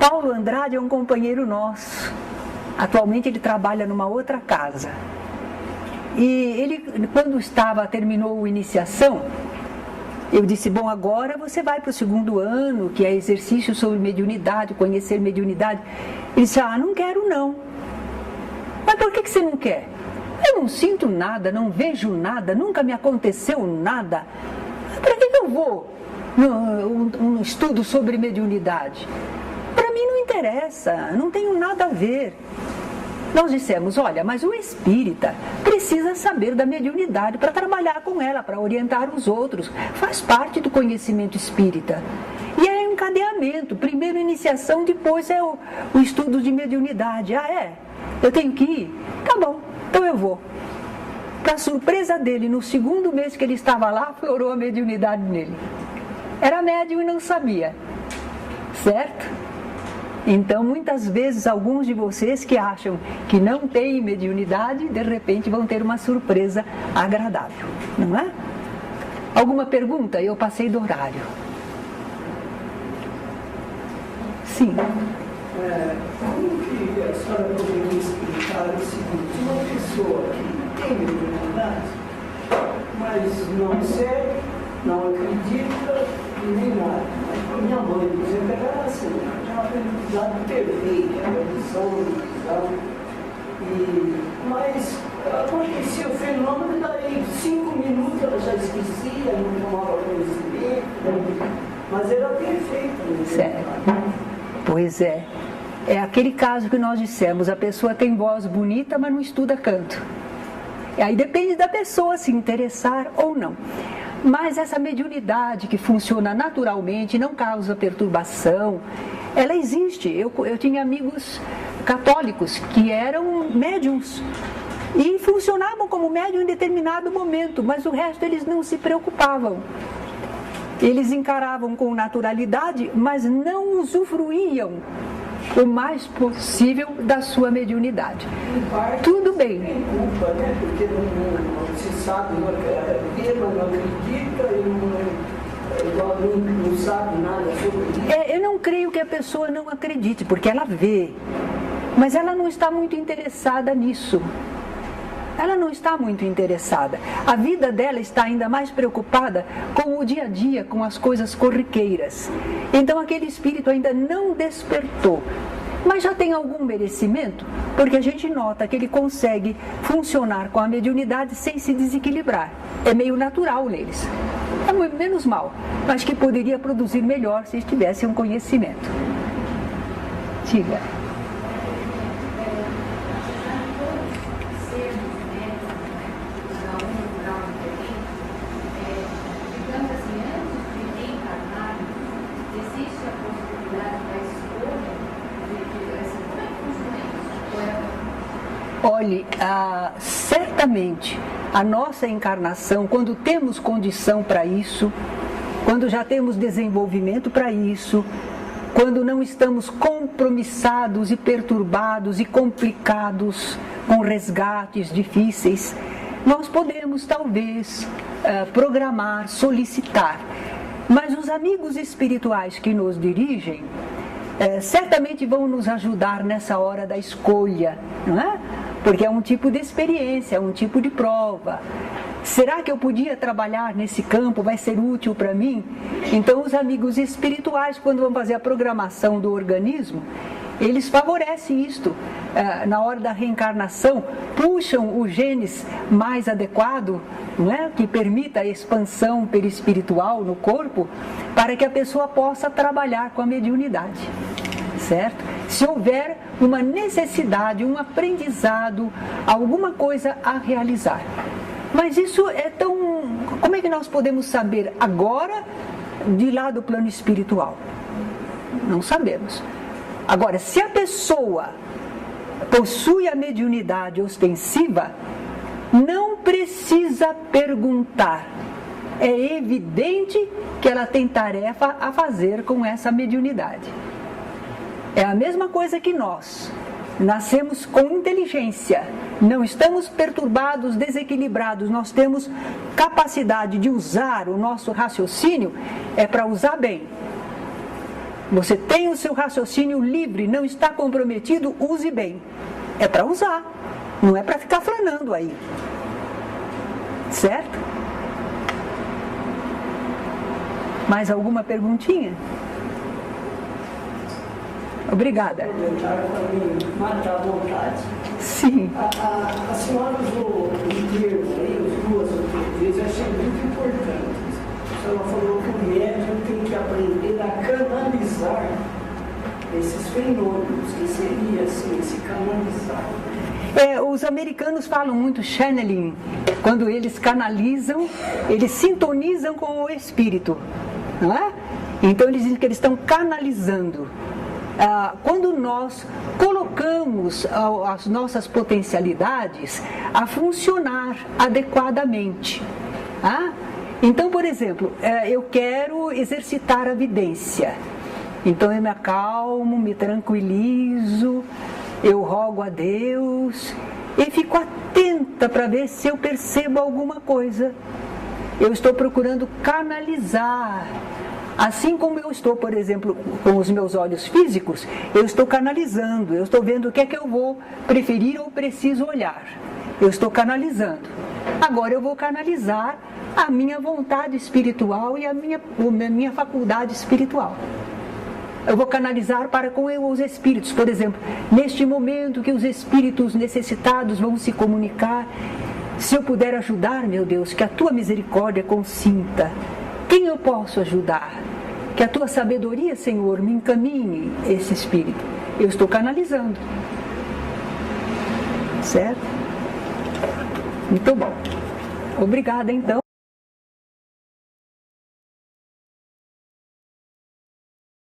Paulo Andrade é um companheiro nosso. Atualmente ele trabalha numa outra casa. E ele, quando terminou a iniciação, eu disse, bom, agora você vai para o 2º ano, que é exercício sobre mediunidade, conhecer mediunidade. Ele disse, não quero não. Mas por que você não quer? Eu não sinto nada, não vejo nada, nunca me aconteceu nada. Para que eu vou num estudo sobre mediunidade? Para mim não interessa, não tenho nada a ver. Nós dissemos, olha, mas o espírita precisa saber da mediunidade para trabalhar com ela, para orientar os outros. Faz parte do conhecimento espírita. E é um encadeamento. Primeiro iniciação, depois é o estudo de mediunidade. Eu tenho que ir? Tá bom, então eu vou. Para surpresa dele, no 2º mês que ele estava lá, florou a mediunidade nele. Era médium e não sabia. Certo? Então, muitas vezes, alguns de vocês que acham que não têm mediunidade, de repente vão ter uma surpresa agradável, não é? Alguma pergunta? Eu passei do horário. Sim. Como que a senhora poderia explicar o seguinte, uma pessoa que tem mediunidade, mas não segue, não acredita e nem nada. Mas minha mãe, por exemplo, era assim, tinha uma mediunidade perfeita, visão, mas acontecia o fenômeno, daí 5 minutos ela já esquecia, não tomava conhecimento, mas era perfeito. Certo. Pois é. É aquele caso que nós dissemos, a pessoa tem voz bonita, mas não estuda canto. E aí depende da pessoa se interessar ou não. Mas essa mediunidade que funciona naturalmente, não causa perturbação, ela existe. Eu tinha amigos católicos que eram médiums e funcionavam como médium em determinado momento, mas o resto eles não se preocupavam. Eles encaravam com naturalidade, mas não usufruíam o mais possível da sua mediunidade. Tudo bem. Tem culpa, né? Porque não se sabe, não acredita e não sabe nada sobre isso. Eu não creio que a pessoa não acredite, porque ela vê, mas ela não está muito interessada nisso. Ela não está muito interessada. A vida dela está ainda mais preocupada com o dia a dia, com as coisas corriqueiras. Então aquele espírito ainda não despertou. Mas já tem algum merecimento, porque a gente nota que ele consegue funcionar com a mediunidade sem se desequilibrar. É meio natural neles. É menos mal, mas que poderia produzir melhor se tivesse um conhecimento. Diga. Olhe, certamente a nossa encarnação, quando temos condição para isso, quando já temos desenvolvimento para isso, quando não estamos compromissados e perturbados e complicados com resgates difíceis, nós podemos talvez programar, solicitar. Mas os amigos espirituais que nos dirigem certamente vão nos ajudar nessa hora da escolha, não é? Porque é um tipo de experiência, é um tipo de prova. Será que eu podia trabalhar nesse campo? Vai ser útil para mim? Então os amigos espirituais, quando vão fazer a programação do organismo, eles favorecem isto. Na hora da reencarnação, puxam o genes mais adequado, não é? Que permita a expansão perispiritual no corpo, para que a pessoa possa trabalhar com a mediunidade. Certo? Se houver uma necessidade, um aprendizado, alguma coisa a realizar. Mas isso é tão... Como é que nós podemos saber agora de lá do plano espiritual? Não sabemos. Agora, se a pessoa possui a mediunidade ostensiva, não precisa perguntar. É evidente que ela tem tarefa a fazer com essa mediunidade. É a mesma coisa que nós. Nascemos com inteligência, não estamos perturbados, desequilibrados, nós temos capacidade de usar o nosso raciocínio, é para usar bem. Você tem o seu raciocínio livre, não está comprometido, use bem. É para usar, não é para ficar flanando aí. Certo? Mais alguma perguntinha? Obrigada. Matar a vontade. Sim. A senhora usou um termo aí, as duas ou três vezes, eu achei muito importante. A senhora falou que o médium tem que aprender a canalizar esses fenômenos. O que seria assim, esse canalizar? Os americanos falam muito channeling. Quando eles canalizam, eles sintonizam com o espírito. Não é? Então eles dizem que eles estão canalizando. Quando nós colocamos as nossas potencialidades a funcionar adequadamente. Então, por exemplo, eu quero exercitar a vidência. Então eu me acalmo, me tranquilizo, eu rogo a Deus e fico atenta para ver se eu percebo alguma coisa. Eu estou procurando canalizar. Assim como eu estou, por exemplo, com os meus olhos físicos, eu estou canalizando, eu estou vendo o que é que eu vou preferir ou preciso olhar. Eu estou canalizando. Agora eu vou canalizar a minha vontade espiritual e a minha faculdade espiritual. Eu vou canalizar para com os espíritos, por exemplo, neste momento que os espíritos necessitados vão se comunicar, se eu puder ajudar, meu Deus, que a tua misericórdia consinta. Quem eu posso ajudar? Que a tua sabedoria, Senhor, me encaminhe esse espírito. Eu estou canalizando. Certo? Muito bom. Obrigada, então.